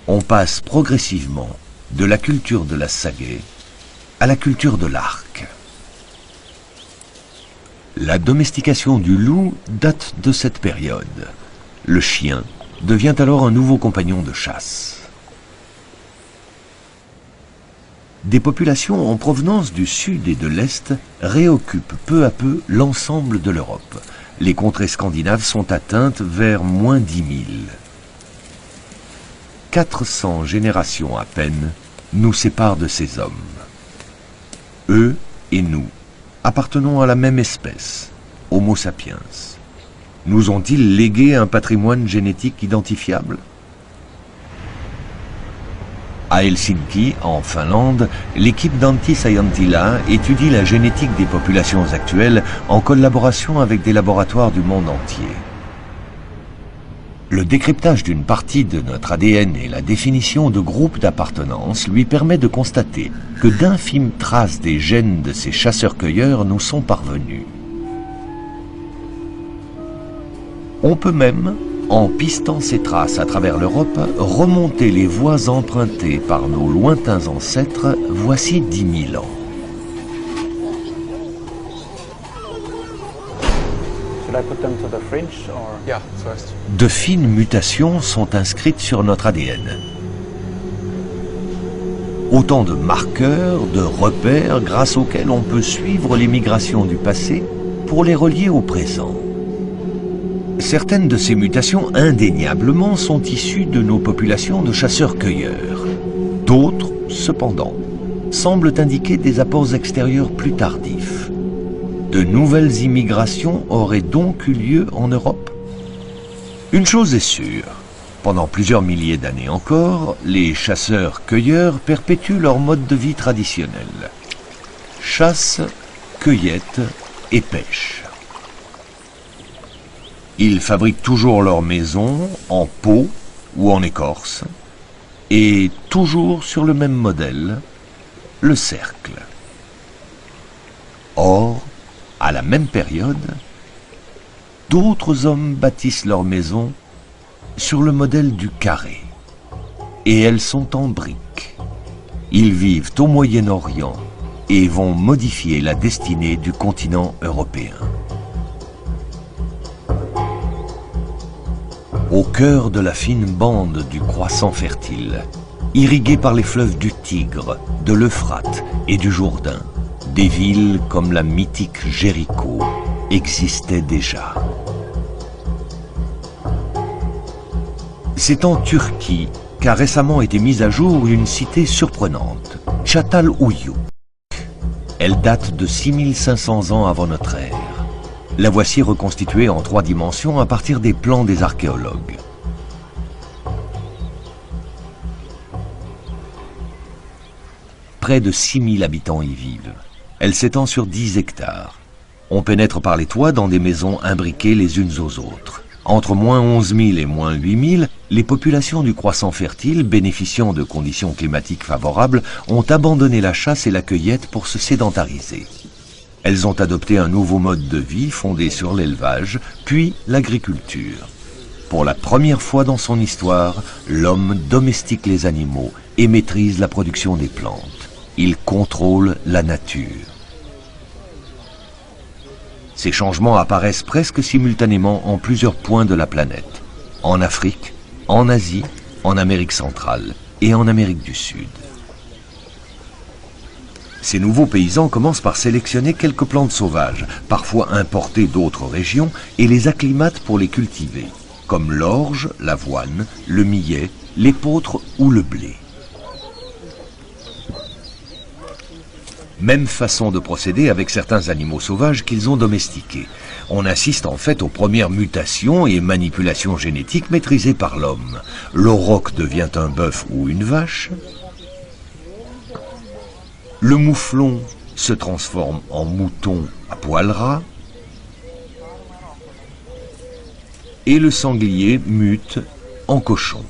On passe progressivement de la culture de la sagaie à la culture de l'arc. La domestication du loup date de cette période. Le chien devient alors un nouveau compagnon de chasse. Des populations en provenance du sud et de l'est réoccupent peu à peu l'ensemble de l'Europe. les contrées scandinaves sont atteintes vers moins 10 000. 400 générations à peine nous séparent de ces hommes. Eux et nous appartenons à la même espèce, Homo sapiens. Nous ont-ils légué un patrimoine génétique identifiable? À Helsinki, en Finlande, l'équipe d'Antti Saiantila étudie la génétique des populations actuelles en collaboration avec des laboratoires du monde entier. Le décryptage d'une partie de notre ADN et la définition de groupes d'appartenance lui permet de constater que d'infimes traces des gènes de ces chasseurs-cueilleurs nous sont parvenues. On peut même, en pistant ces traces à travers l'Europe, remonter les voies empruntées par nos lointains ancêtres voici 10 000 ans. De fines mutations sont inscrites sur notre ADN. Autant de marqueurs, de repères grâce auxquels on peut suivre les migrations du passé pour les relier au présent. Certaines de ces mutations, indéniablement, sont issues de nos populations de chasseurs-cueilleurs. D'autres, cependant, semblent indiquer des apports extérieurs plus tardifs. De nouvelles immigrations auraient donc eu lieu en Europe? Une chose est sûre, pendant plusieurs milliers d'années encore, les chasseurs-cueilleurs perpétuent leur mode de vie traditionnel. Chasse, cueillette et pêche. Ils fabriquent toujours leur maison en peau ou en écorce, et toujours sur le même modèle, le cercle. Or, à la même période, d'autres hommes bâtissent leur maison sur le modèle du carré, et elles sont en briques. Ils vivent au Moyen-Orient et vont modifier la destinée du continent européen. Au cœur de la fine bande du croissant fertile, irriguée par les fleuves du Tigre, de l'Euphrate et du Jourdain, des villes comme la mythique Jéricho existaient déjà. C'est en Turquie qu'a récemment été mise à jour une cité surprenante, Çatalhöyük. Elle date de 6500 ans avant notre ère. La voici reconstituée en 3 dimensions à partir des plans des archéologues. Près de 6000 habitants y vivent. Elle s'étend sur 10 hectares. On pénètre par les toits dans des maisons imbriquées les unes aux autres. Entre moins 11 000 et moins 8 000, les populations du croissant fertile, bénéficiant de conditions climatiques favorables, ont abandonné la chasse et la cueillette pour se sédentariser. Elles ont adopté un nouveau mode de vie fondé sur l'élevage, puis l'agriculture. Pour la première fois dans son histoire, l'homme domestique les animaux et maîtrise la production des plantes. Il contrôle la nature. Ces changements apparaissent presque simultanément en plusieurs points de la planète. En Afrique, en Asie, en Amérique centrale et en Amérique du Sud. Ces nouveaux paysans commencent par sélectionner quelques plantes sauvages, parfois importées d'autres régions, et les acclimatent pour les cultiver, comme l'orge, l'avoine, le millet, l'épeautre ou le blé. Même façon de procéder avec certains animaux sauvages qu'ils ont domestiqués. On assiste en fait aux premières mutations et manipulations génétiques maîtrisées par l'homme. L'auroch devient un bœuf ou une vache. Le mouflon se transforme en mouton à poil ras. Et le sanglier mute en cochon.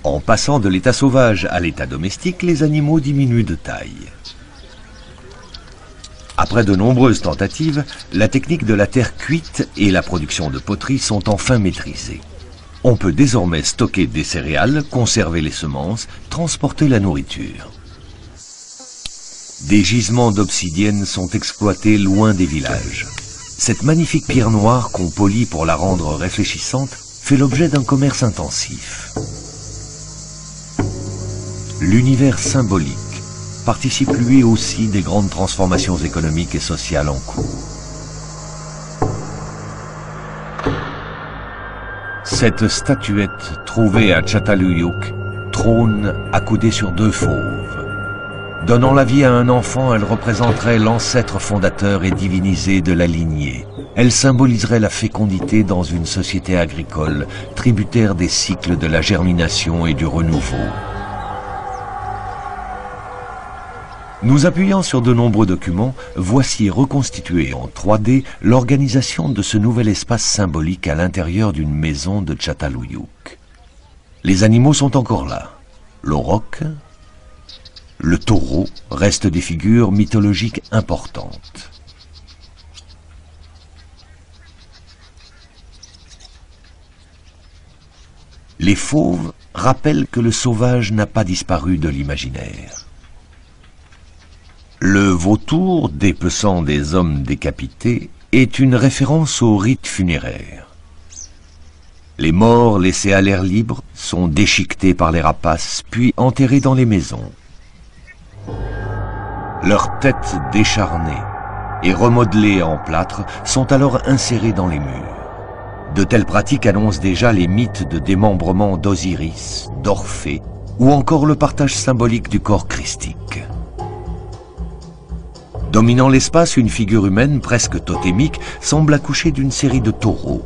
En passant de l'état sauvage à l'état domestique, les animaux diminuent de taille. Après de nombreuses tentatives, la technique de la terre cuite et la production de poterie sont enfin maîtrisées. On peut désormais stocker des céréales, conserver les semences, transporter la nourriture. Des gisements d'obsidienne sont exploités loin des villages. Cette magnifique pierre noire qu'on polit pour la rendre réfléchissante fait l'objet d'un commerce intensif. L'univers symbolique participe lui aussi des grandes transformations économiques et sociales en cours. Cette statuette trouvée à Çatalhöyük trône accoudée sur 2 fauves. Donnant la vie à un enfant, elle représenterait l'ancêtre fondateur et divinisé de la lignée. Elle symboliserait la fécondité dans une société agricole, tributaire des cycles de la germination et du renouveau. Nous appuyant sur de nombreux documents, voici reconstituée en 3D l'organisation de ce nouvel espace symbolique à l'intérieur d'une maison de Çatalhöyük. Les animaux sont encore là. L'auroch, le taureau restent des figures mythologiques importantes. Les fauves rappellent que le sauvage n'a pas disparu de l'imaginaire. Le vautour dépeçant des hommes décapités est une référence au rite funéraire. Les morts laissés à l'air libre sont déchiquetés par les rapaces puis enterrés dans les maisons. Leurs têtes décharnées et remodelées en plâtre sont alors insérées dans les murs. De telles pratiques annoncent déjà les mythes de démembrement d'Osiris, d'Orphée ou encore le partage symbolique du corps christique. Dominant l'espace, une figure humaine presque totémique semble accoucher d'une série de taureaux.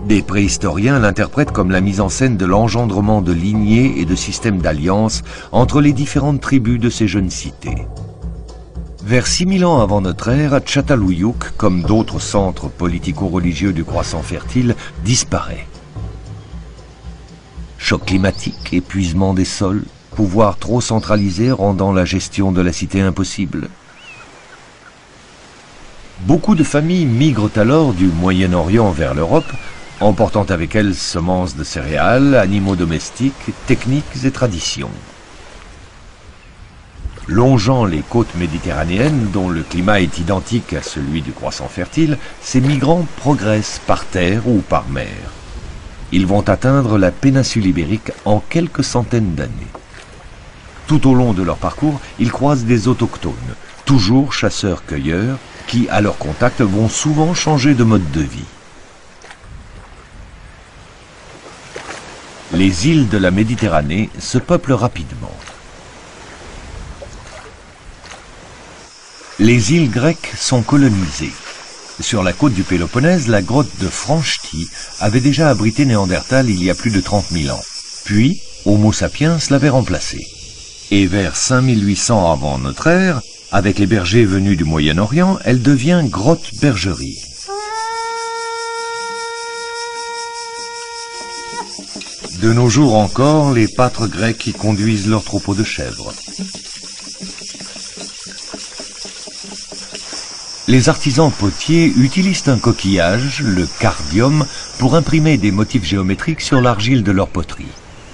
Des préhistoriens l'interprètent comme la mise en scène de l'engendrement de lignées et de systèmes d'alliance entre les différentes tribus de ces jeunes cités. Vers 6000 ans avant notre ère, Çatalhöyük, comme d'autres centres politico-religieux du croissant fertile, disparaît. Choc climatique, épuisement des sols, pouvoir trop centralisé rendant la gestion de la cité impossible. Beaucoup de familles migrent alors du Moyen-Orient vers l'Europe, emportant avec elles semences de céréales, animaux domestiques, techniques et traditions. Longeant les côtes méditerranéennes, dont le climat est identique à celui du croissant fertile, ces migrants progressent par terre ou par mer. Ils vont atteindre la péninsule ibérique en quelques centaines d'années. Tout au long de leur parcours, ils croisent des autochtones, toujours chasseurs-cueilleurs, qui, à leur contact, vont souvent changer de mode de vie. Les îles de la Méditerranée se peuplent rapidement. Les îles grecques sont colonisées. Sur la côte du Péloponnèse, la grotte de Franchti avait déjà abrité Néandertal il y a plus de 30 000 ans. Puis, Homo sapiens l'avait remplacé. Et vers 5800 avant notre ère, avec les bergers venus du Moyen-Orient, elle devient grotte-bergerie. De nos jours encore, les pâtres grecs y conduisent leurs troupeaux de chèvres. Les artisans potiers utilisent un coquillage, le cardium, pour imprimer des motifs géométriques sur l'argile de leur poterie.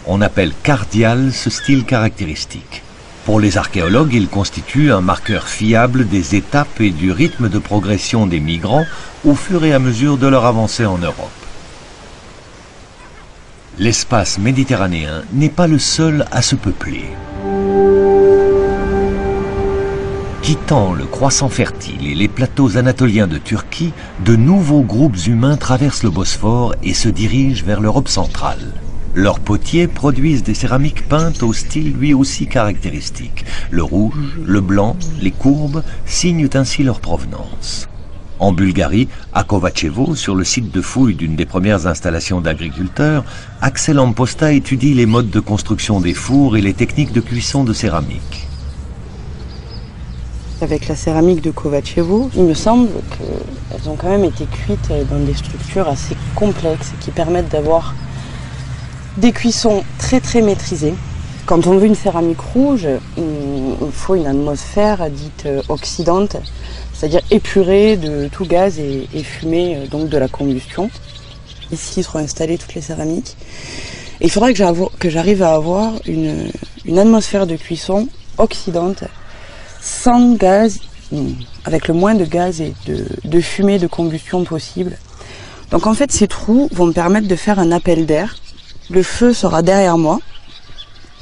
On appelle cardial ce style caractéristique. Pour les archéologues, il constitue un marqueur fiable des étapes et du rythme de progression des migrants au fur et à mesure de leur avancée en Europe. L'espace méditerranéen n'est pas le seul à se peupler. Quittant le croissant fertile et les plateaux anatoliens de Turquie, de nouveaux groupes humains traversent le Bosphore et se dirigent vers l'Europe centrale. Leurs potiers produisent des céramiques peintes au style lui aussi caractéristique. Le rouge, le blanc, les courbes signent ainsi leur provenance. En Bulgarie, à Kovačevo, sur le site de fouilles d'une des premières installations d'agriculteurs, Axel Amposta étudie les modes de construction des fours et les techniques de cuisson de céramique. Avec la céramique de Kovačevo, il me semble qu'elles ont quand même été cuites dans des structures assez complexes qui permettent d'avoir des cuissons très très maîtrisées. Quand on veut une céramique rouge, il faut une atmosphère dite oxydante, c'est-à-dire épurée de tout gaz et fumée donc de la combustion. Ici seront installées toutes les céramiques. Et il faudra que j'arrive à avoir une atmosphère de cuisson oxydante, sans gaz, avec le moins de gaz et de fumée de combustion possible. Donc en fait ces trous vont me permettre de faire un appel d'air. Le feu sera derrière moi.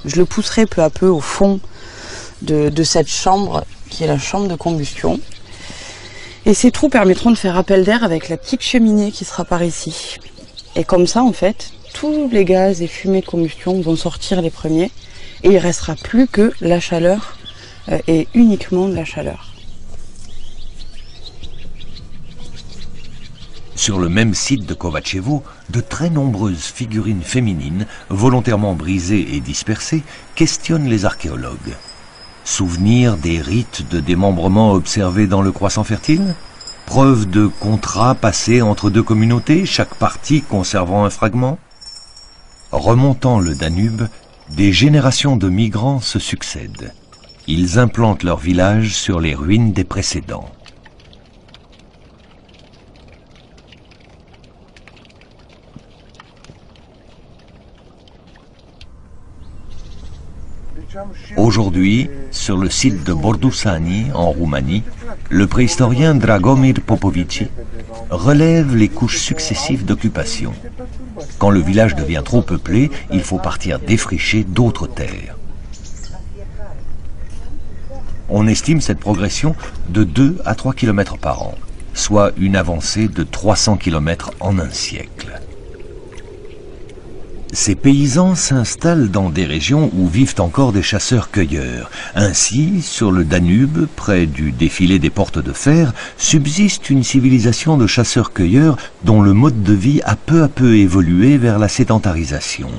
Je le pousserai peu à peu au fond de cette chambre qui est la chambre de combustion. Et ces trous permettront de faire appel d'air avec la petite cheminée qui sera par ici. Et comme ça, en fait, tous les gaz et fumées de combustion vont sortir les premiers et il ne restera plus que la chaleur et uniquement de la chaleur. Sur le même site de Kovačevo, de très nombreuses figurines féminines, volontairement brisées et dispersées, questionnent les archéologues. Souvenirs des rites de démembrement observés dans le croissant fertile? Preuve de contrats passés entre deux communautés, chaque partie conservant un fragment? Remontant le Danube, des générations de migrants se succèdent. Ils implantent leur village sur les ruines des précédents. Aujourd'hui, sur le site de Bordusani, en Roumanie, le préhistorien Dragomir Popovici relève les couches successives d'occupation. Quand le village devient trop peuplé, il faut partir défricher d'autres terres. On estime cette progression de 2 à 3 km par an, soit une avancée de 300 km en un siècle. Ces paysans s'installent dans des régions où vivent encore des chasseurs-cueilleurs. Ainsi, sur le Danube, près du défilé des portes de fer, subsiste une civilisation de chasseurs-cueilleurs dont le mode de vie a peu à peu évolué vers la sédentarisation.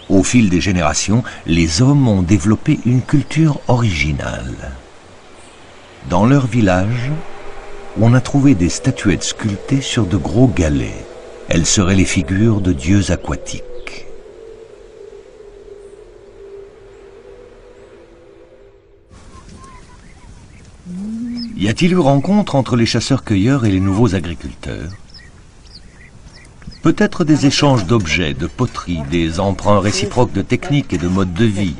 Au fil des générations, les hommes ont développé une culture originale. Dans leur village, on a trouvé des statuettes sculptées sur de gros galets. Elles seraient les figures de dieux aquatiques. Y a-t-il eu rencontre entre les chasseurs-cueilleurs et les nouveaux agriculteurs? Peut-être des échanges d'objets, de poteries, des emprunts réciproques de techniques et de modes de vie.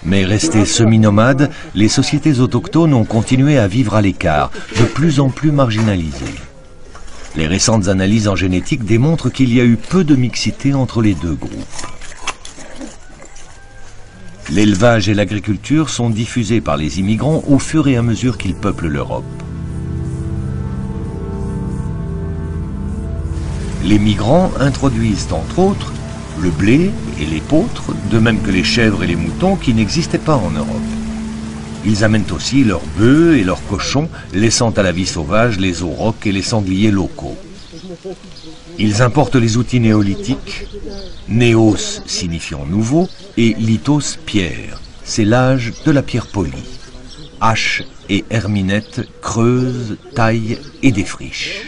Mais restés semi-nomades, les sociétés autochtones ont continué à vivre à l'écart, de plus en plus marginalisées. Les récentes analyses en génétique démontrent qu'il y a eu peu de mixité entre les deux groupes. L'élevage et l'agriculture sont diffusés par les immigrants au fur et à mesure qu'ils peuplent l'Europe. Les migrants introduisent entre autres le blé et l'épeautre, de même que les chèvres et les moutons qui n'existaient pas en Europe. Ils amènent aussi leurs bœufs et leurs cochons, laissant à la vie sauvage les aurochs et les sangliers locaux. Ils importent les outils néolithiques, néos signifiant nouveau, et lithos pierre, c'est l'âge de la pierre polie. Haches et herminettes creusent, taillent et défrichent.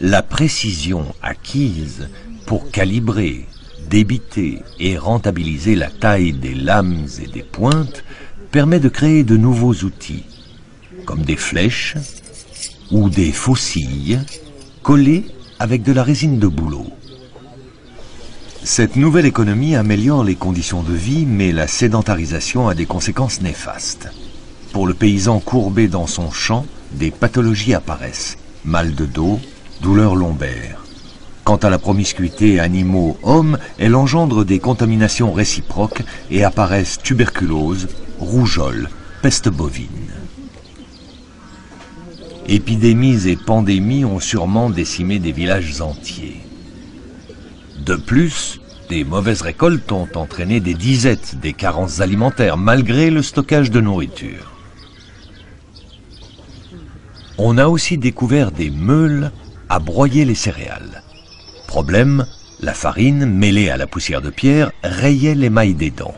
La précision acquise pour calibrer, débiter et rentabiliser la taille des lames et des pointes permet de créer de nouveaux outils, comme des flèches ou des faucilles collées avec de la résine de bouleau. Cette nouvelle économie améliore les conditions de vie, mais la sédentarisation a des conséquences néfastes. Pour le paysan courbé dans son champ, des pathologies apparaissent, mal de dos, douleurs lombaires. Quant à la promiscuité animaux-hommes, elle engendre des contaminations réciproques et apparaissent tuberculose, rougeole, peste bovine. Épidémies et pandémies ont sûrement décimé des villages entiers. De plus, des mauvaises récoltes ont entraîné des disettes, des carences alimentaires, malgré le stockage de nourriture. On a aussi découvert des meules à broyer les céréales. Problème, la farine, mêlée à la poussière de pierre, rayait l'émail des dents.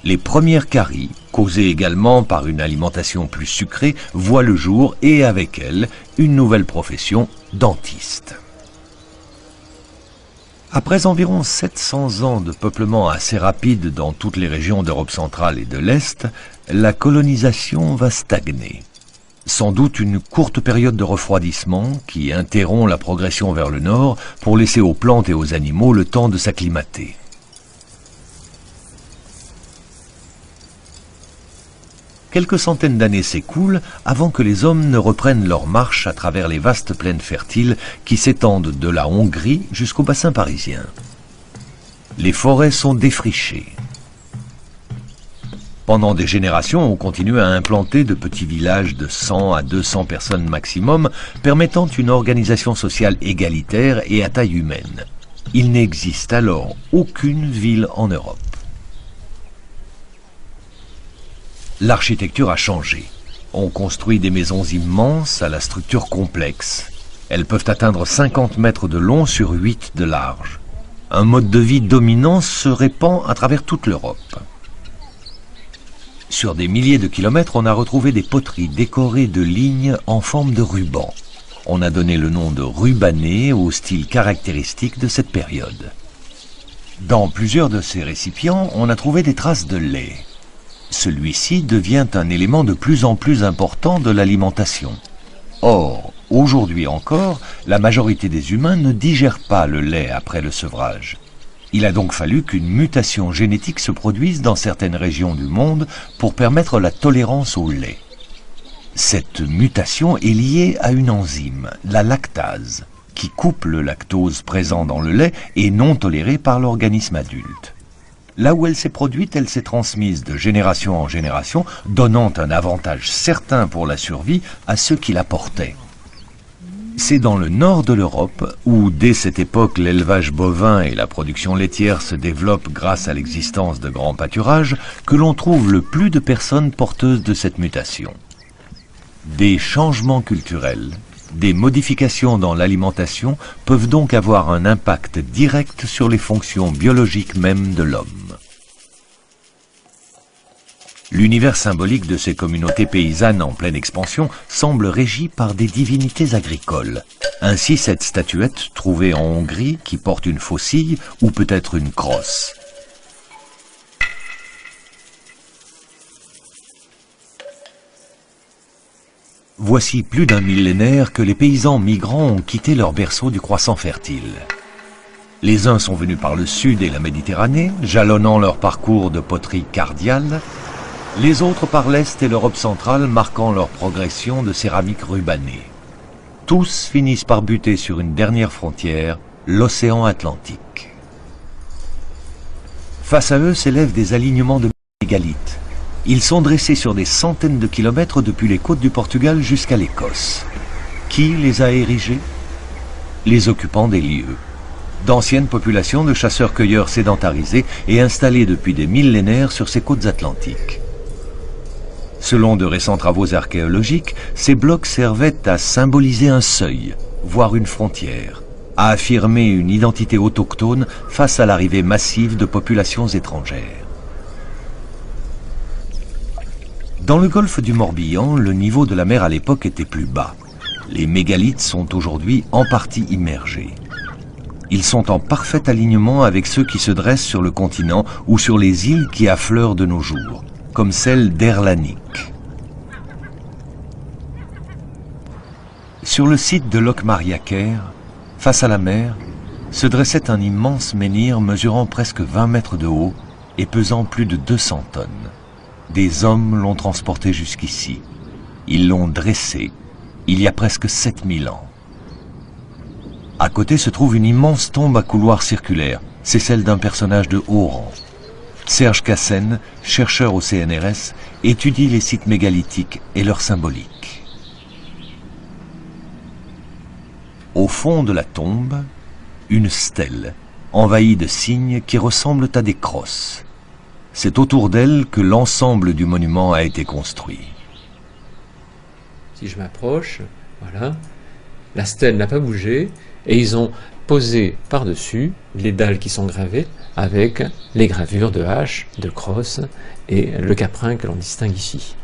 Les premières caries, causées également par une alimentation plus sucrée, voient le jour et avec elles, une nouvelle profession, dentiste. Après environ 700 ans de peuplement assez rapide dans toutes les régions d'Europe centrale et de l'Est, la colonisation va stagner. Sans doute une courte période de refroidissement qui interrompt la progression vers le nord pour laisser aux plantes et aux animaux le temps de s'acclimater. quelques centaines d'années s'écoulent avant que les hommes ne reprennent leur marche à travers les vastes plaines fertiles qui s'étendent de la Hongrie jusqu'au bassin parisien. Les forêts sont défrichées. Pendant des générations, on continue à implanter de petits villages de 100 à 200 personnes maximum, permettant une organisation sociale égalitaire et à taille humaine. Il n'existe alors aucune ville en Europe. L'architecture a changé. On construit des maisons immenses à la structure complexe. Elles peuvent atteindre 50 mètres de long sur 8 de large. Un mode de vie dominant se répand à travers toute l'Europe. Sur des milliers de kilomètres, on a retrouvé des poteries décorées de lignes en forme de ruban. On a donné le nom de rubané au style caractéristique de cette période. Dans plusieurs de ces récipients, on a trouvé des traces de lait. Celui-ci devient un élément de plus en plus important de l'alimentation. Or, aujourd'hui encore, la majorité des humains ne digèrent pas le lait après le sevrage. Il a donc fallu qu'une mutation génétique se produise dans certaines régions du monde pour permettre la tolérance au lait. Cette mutation est liée à une enzyme, la lactase, qui coupe le lactose présent dans le lait et non toléré par l'organisme adulte. Là où elle s'est produite, elle s'est transmise de génération en génération, donnant un avantage certain pour la survie à ceux qui la portaient. C'est dans le nord de l'Europe, où dès cette époque l'élevage bovin et la production laitière se développent grâce à l'existence de grands pâturages, que l'on trouve le plus de personnes porteuses de cette mutation. Des changements culturels, des modifications dans l'alimentation peuvent donc avoir un impact direct sur les fonctions biologiques même de l'homme. L'univers symbolique de ces communautés paysannes en pleine expansion semble régi par des divinités agricoles. Ainsi cette statuette trouvée en Hongrie qui porte une faucille ou peut-être une crosse. Voici plus d'un millénaire que les paysans migrants ont quitté leur berceau du croissant fertile. Les uns sont venus par le sud et la Méditerranée, jalonnant leur parcours de poterie cardiale, les autres par l'Est et l'Europe centrale, marquant leur progression de céramique rubanée. Tous finissent par buter sur une dernière frontière, l'océan Atlantique. Face à eux s'élèvent des alignements de mégalithes. Ils sont dressés sur des centaines de kilomètres depuis les côtes du Portugal jusqu'à l'Écosse. Qui les a érigés? Les occupants des lieux. D'anciennes populations de chasseurs-cueilleurs sédentarisés et installés depuis des millénaires sur ces côtes atlantiques. Selon de récents travaux archéologiques, ces blocs servaient à symboliser un seuil, voire une frontière, à affirmer une identité autochtone face à l'arrivée massive de populations étrangères. Dans le golfe du Morbihan, le niveau de la mer à l'époque était plus bas. Les mégalithes sont aujourd'hui en partie immergés. Ils sont en parfait alignement avec ceux qui se dressent sur le continent ou sur les îles qui affleurent de nos jours, comme celle d'Erlanik. Sur le site de Lokmariaker, face à la mer, se dressait un immense menhir mesurant presque 20 mètres de haut et pesant plus de 200 tonnes. Des hommes l'ont transporté jusqu'ici. Ils l'ont dressé il y a presque 7000 ans. À côté se trouve une immense tombe à couloir circulaire. C'est celle d'un personnage de haut rang. Serge Cassen, chercheur au CNRS, étudie les sites mégalithiques et leur symbolique. Au fond de la tombe, une stèle, envahie de signes qui ressemblent à des crosses. C'est autour d'elle que l'ensemble du monument a été construit. Si je m'approche, voilà, la stèle n'a pas bougé et ils ont posé par-dessus les dalles qui sont gravées avec les gravures de haches, de crosses et le caprin que l'on distingue ici.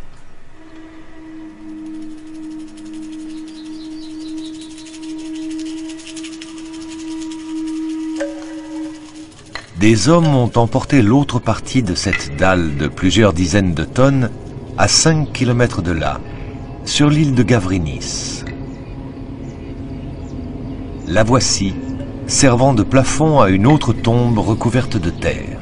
Des hommes ont emporté l'autre partie de cette dalle de plusieurs dizaines de tonnes à 5 km de là, sur l'île de Gavrinis. La voici, servant de plafond à une autre tombe recouverte de terre.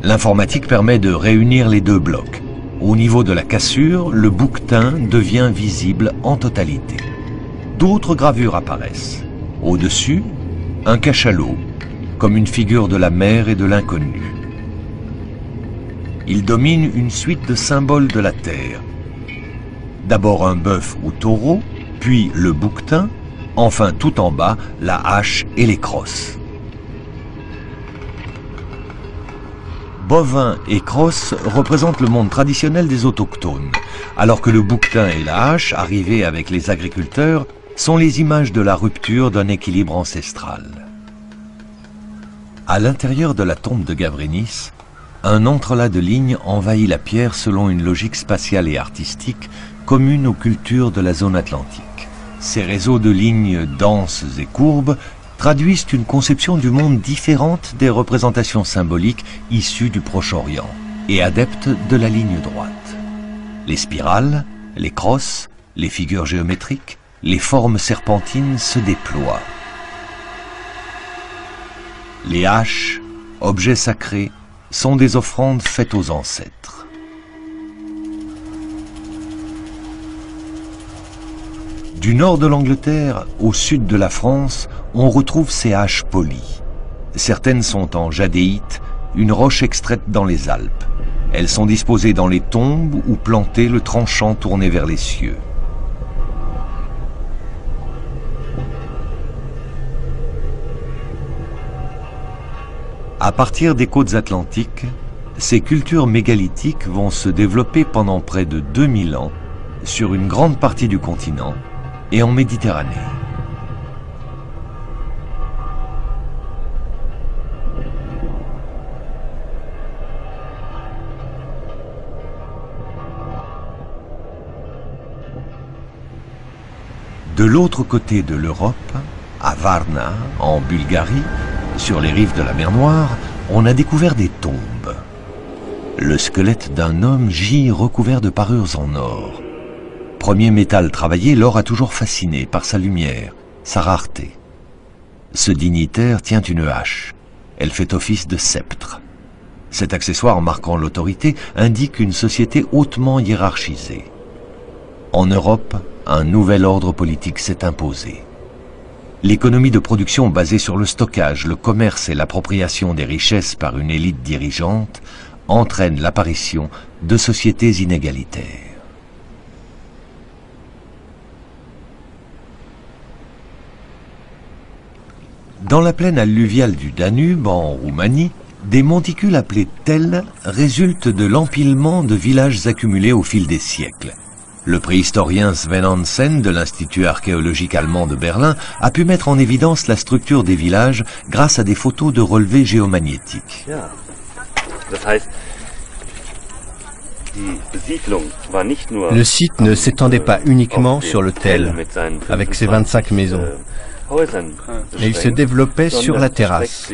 L'informatique permet de réunir les deux blocs. Au niveau de la cassure, le bouquetin devient visible en totalité. D'autres gravures apparaissent. Au-dessus, un cachalot, comme une figure de la mer et de l'inconnu. Il domine une suite de symboles de la terre. D'abord un bœuf ou taureau, puis le bouquetin, enfin tout en bas, la hache et les crosses. Bovin et crosse représentent le monde traditionnel des autochtones, alors que le bouquetin et la hache, arrivés avec les agriculteurs, sont les images de la rupture d'un équilibre ancestral. À l'intérieur de la tombe de Gavrenis, un entrelac de lignes envahit la pierre selon une logique spatiale et artistique commune aux cultures de la zone atlantique. Ces réseaux de lignes denses et courbes traduisent une conception du monde différente des représentations symboliques issues du Proche-Orient et adeptes de la ligne droite. Les spirales, les crosses, les figures géométriques, les formes serpentines se déploient. Les haches, objets sacrés, sont des offrandes faites aux ancêtres. Du nord de l'Angleterre au sud de la France, on retrouve ces haches polies. Certaines sont en jadéite, une roche extraite dans les Alpes. Elles sont disposées dans les tombes ou plantées, le tranchant tourné vers les cieux. À partir des côtes atlantiques, ces cultures mégalithiques vont se développer pendant près de 2000 ans sur une grande partie du continent et en Méditerranée. De l'autre côté de l'Europe, à Varna, en Bulgarie, sur les rives de la mer Noire, on a découvert des tombes. Le squelette d'un homme gît recouvert de parures en or. Premier métal travaillé, l'or a toujours fasciné par sa lumière, sa rareté. Ce dignitaire tient une hache. Elle fait office de sceptre. Cet accessoire marquant l'autorité indique une société hautement hiérarchisée. En Europe, un nouvel ordre politique s'est imposé. L'économie de production basée sur le stockage, le commerce et l'appropriation des richesses par une élite dirigeante entraîne l'apparition de sociétés inégalitaires. Dans la plaine alluviale du Danube, en Roumanie, des monticules appelés tels résultent de l'empilement de villages accumulés au fil des siècles. Le préhistorien Sven Hansen de l'Institut archéologique allemand de Berlin a pu mettre en évidence la structure des villages grâce à des photos de relevés géomagnétiques. Le site ne s'étendait pas uniquement sur le Tell, avec ses 25 maisons, mais il se développait sur la terrasse.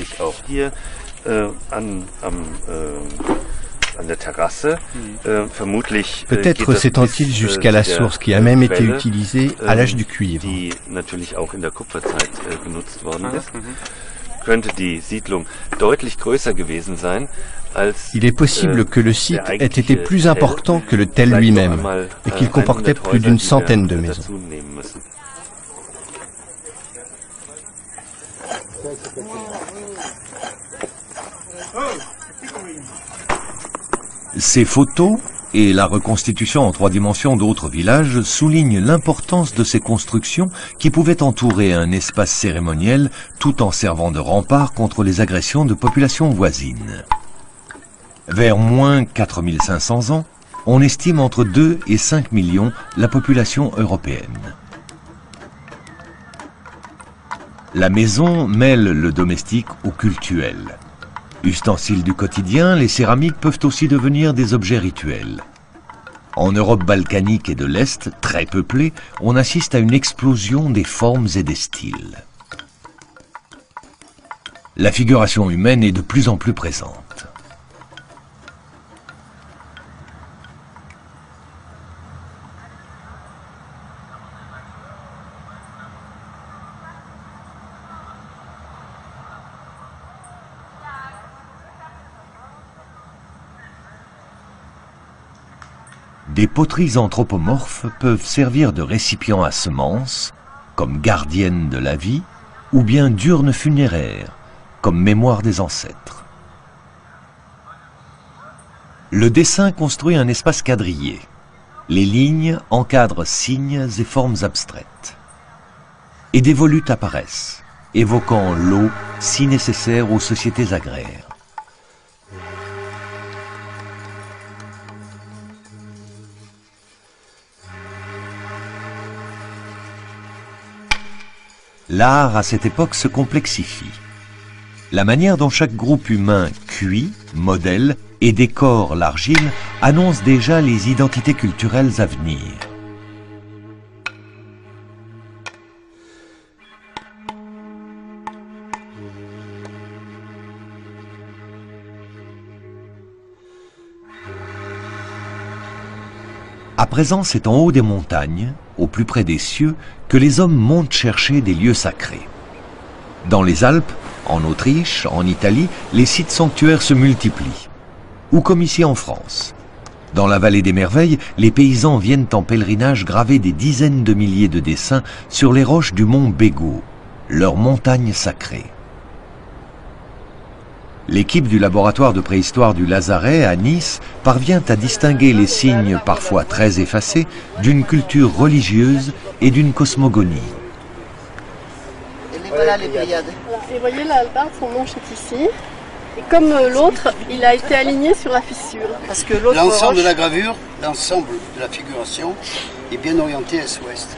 Peut-être s'étend-il jusqu'à la source qui a même été utilisée à l'âge du cuivre. Il est possible que le site ait été plus important que le Tell lui-même et qu'il comportait plus d'une centaine de maisons. Ces photos et la reconstitution en 3 dimensions d'autres villages soulignent l'importance de ces constructions qui pouvaient entourer un espace cérémoniel tout en servant de rempart contre les agressions de populations voisines. Vers moins 4500 ans, on estime entre 2 et 5 millions la population européenne. La maison mêle le domestique au cultuel. Ustensiles du quotidien, les céramiques peuvent aussi devenir des objets rituels. En Europe balkanique et de l'Est, très peuplée, on assiste à une explosion des formes et des styles. La figuration humaine est de plus en plus présente. des poteries anthropomorphes peuvent servir de récipients à semences, comme gardiennes de la vie, ou bien d'urnes funéraires, comme mémoire des ancêtres. Le dessin construit un espace quadrillé. Les lignes encadrent signes et formes abstraites. Et des volutes apparaissent, évoquant l'eau si nécessaire aux sociétés agraires. L'art, à cette époque, se complexifie. La manière dont chaque groupe humain cuit, modèle et décore l'argile annonce déjà les identités culturelles à venir. À présent, c'est en haut des montagnes, au plus près des cieux, que les hommes montent chercher des lieux sacrés. Dans les Alpes, en Autriche, en Italie, les sites sanctuaires se multiplient. Ou comme ici en France. Dans la vallée des Merveilles, les paysans viennent en pèlerinage graver des dizaines de milliers de dessins sur les roches du mont Bégaud, leur montagne sacrée. L'équipe du laboratoire de préhistoire du Lazaret à Nice parvient à distinguer les signes parfois très effacés d'une culture religieuse et d'une cosmogonie. Et voilà les Pléiades. Et voyez l'albar, son manche est ici. Et comme l'autre, il a été aligné sur la fissure. Parce que l'autre l'ensemble de la gravure, l'ensemble de la figuration est bien orienté est-ouest.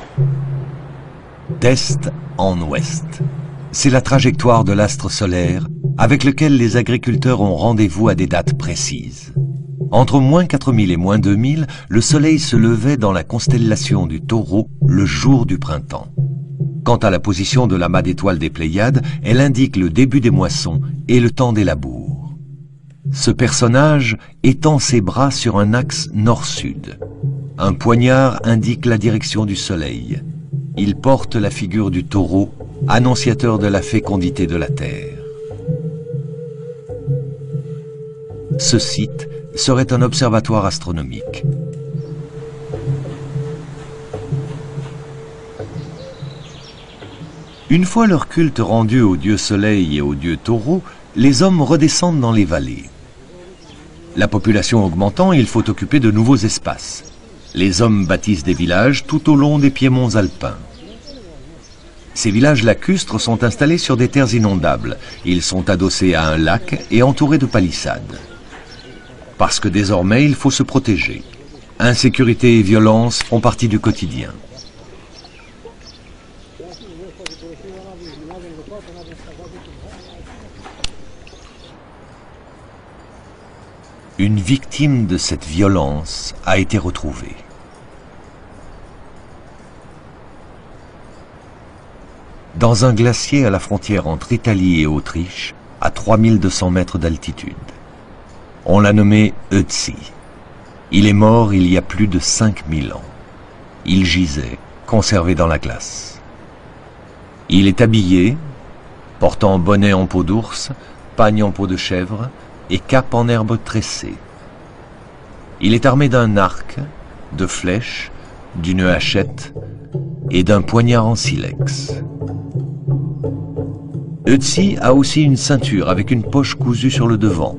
D'est en ouest. C'est la trajectoire de l'astre solaire avec lequel les agriculteurs ont rendez-vous à des dates précises. Entre moins 4000 et moins 2000, le soleil se levait dans la constellation du Taureau le jour du printemps. Quant à la position de l'amas d'étoiles des Pléiades, elle indique le début des moissons et le temps des labours. Ce personnage étend ses bras sur un axe nord-sud. Un poignard indique la direction du soleil. Il porte la figure du taureau, annonciateur de la fécondité de la terre. Ce site serait un observatoire astronomique. Une fois leur culte rendu au dieu soleil et au dieu taureau, les hommes redescendent dans les vallées. La population augmentant, il faut occuper de nouveaux espaces. Les hommes bâtissent des villages tout au long des piémonts alpins. Ces villages lacustres sont installés sur des terres inondables. Ils sont adossés à un lac et entourés de palissades. Parce que désormais, il faut se protéger. Insécurité et violence font partie du quotidien. Une victime de cette violence a été retrouvée. Dans un glacier à la frontière entre Italie et Autriche, à 3200 mètres d'altitude. On l'a nommé Ötzi. Il est mort il y a plus de 5000 ans. Il gisait, conservé dans la glace. Il est habillé, portant bonnet en peau d'ours, pagne en peau de chèvre et cape en herbe tressée. Il est armé d'un arc, de flèches, d'une hachette et d'un poignard en silex. Ötzi a aussi une ceinture avec une poche cousue sur le devant.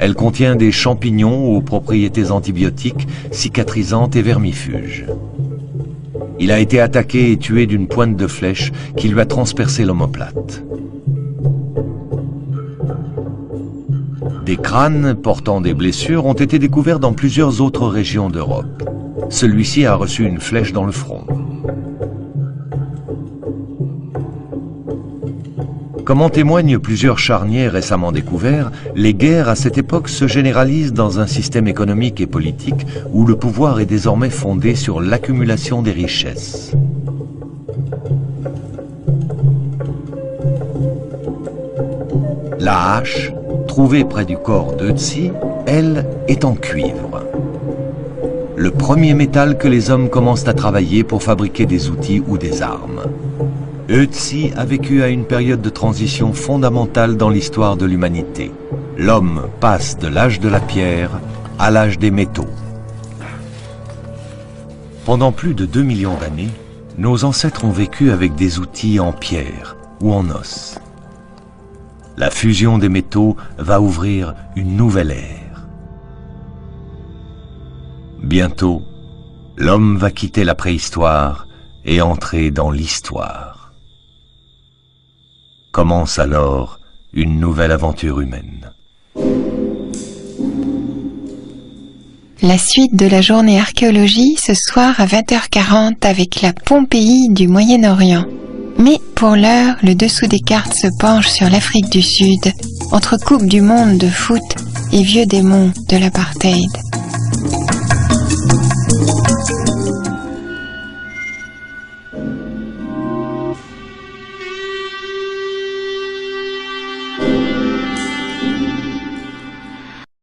Elle contient des champignons aux propriétés antibiotiques, cicatrisantes et vermifuges. Il a été attaqué et tué d'une pointe de flèche qui lui a transpercé l'omoplate. Des crânes portant des blessures ont été découverts dans plusieurs autres régions d'Europe. Celui-ci a reçu une flèche dans le front. Comme en témoignent plusieurs charniers récemment découverts, les guerres à cette époque se généralisent dans un système économique et politique où le pouvoir est désormais fondé sur l'accumulation des richesses. La hache, trouvée près du corps d'Ötzi, elle, est en cuivre. Le premier métal que les hommes commencent à travailler pour fabriquer des outils ou des armes. Ötzi a vécu à une période de transition fondamentale dans l'histoire de l'humanité. L'homme passe de l'âge de la pierre à l'âge des métaux. Pendant plus de 2 millions d'années, nos ancêtres ont vécu avec des outils en pierre ou en os. La fusion des métaux va ouvrir une nouvelle ère. Bientôt, l'homme va quitter la préhistoire et entrer dans l'histoire. Commence alors une nouvelle aventure humaine. La suite de la journée archéologie ce soir à 20h40 avec la Pompéi du Moyen-Orient. Mais pour l'heure, le dessous des cartes se penche sur l'Afrique du Sud, entre Coupe du Monde de foot et vieux démons de l'apartheid.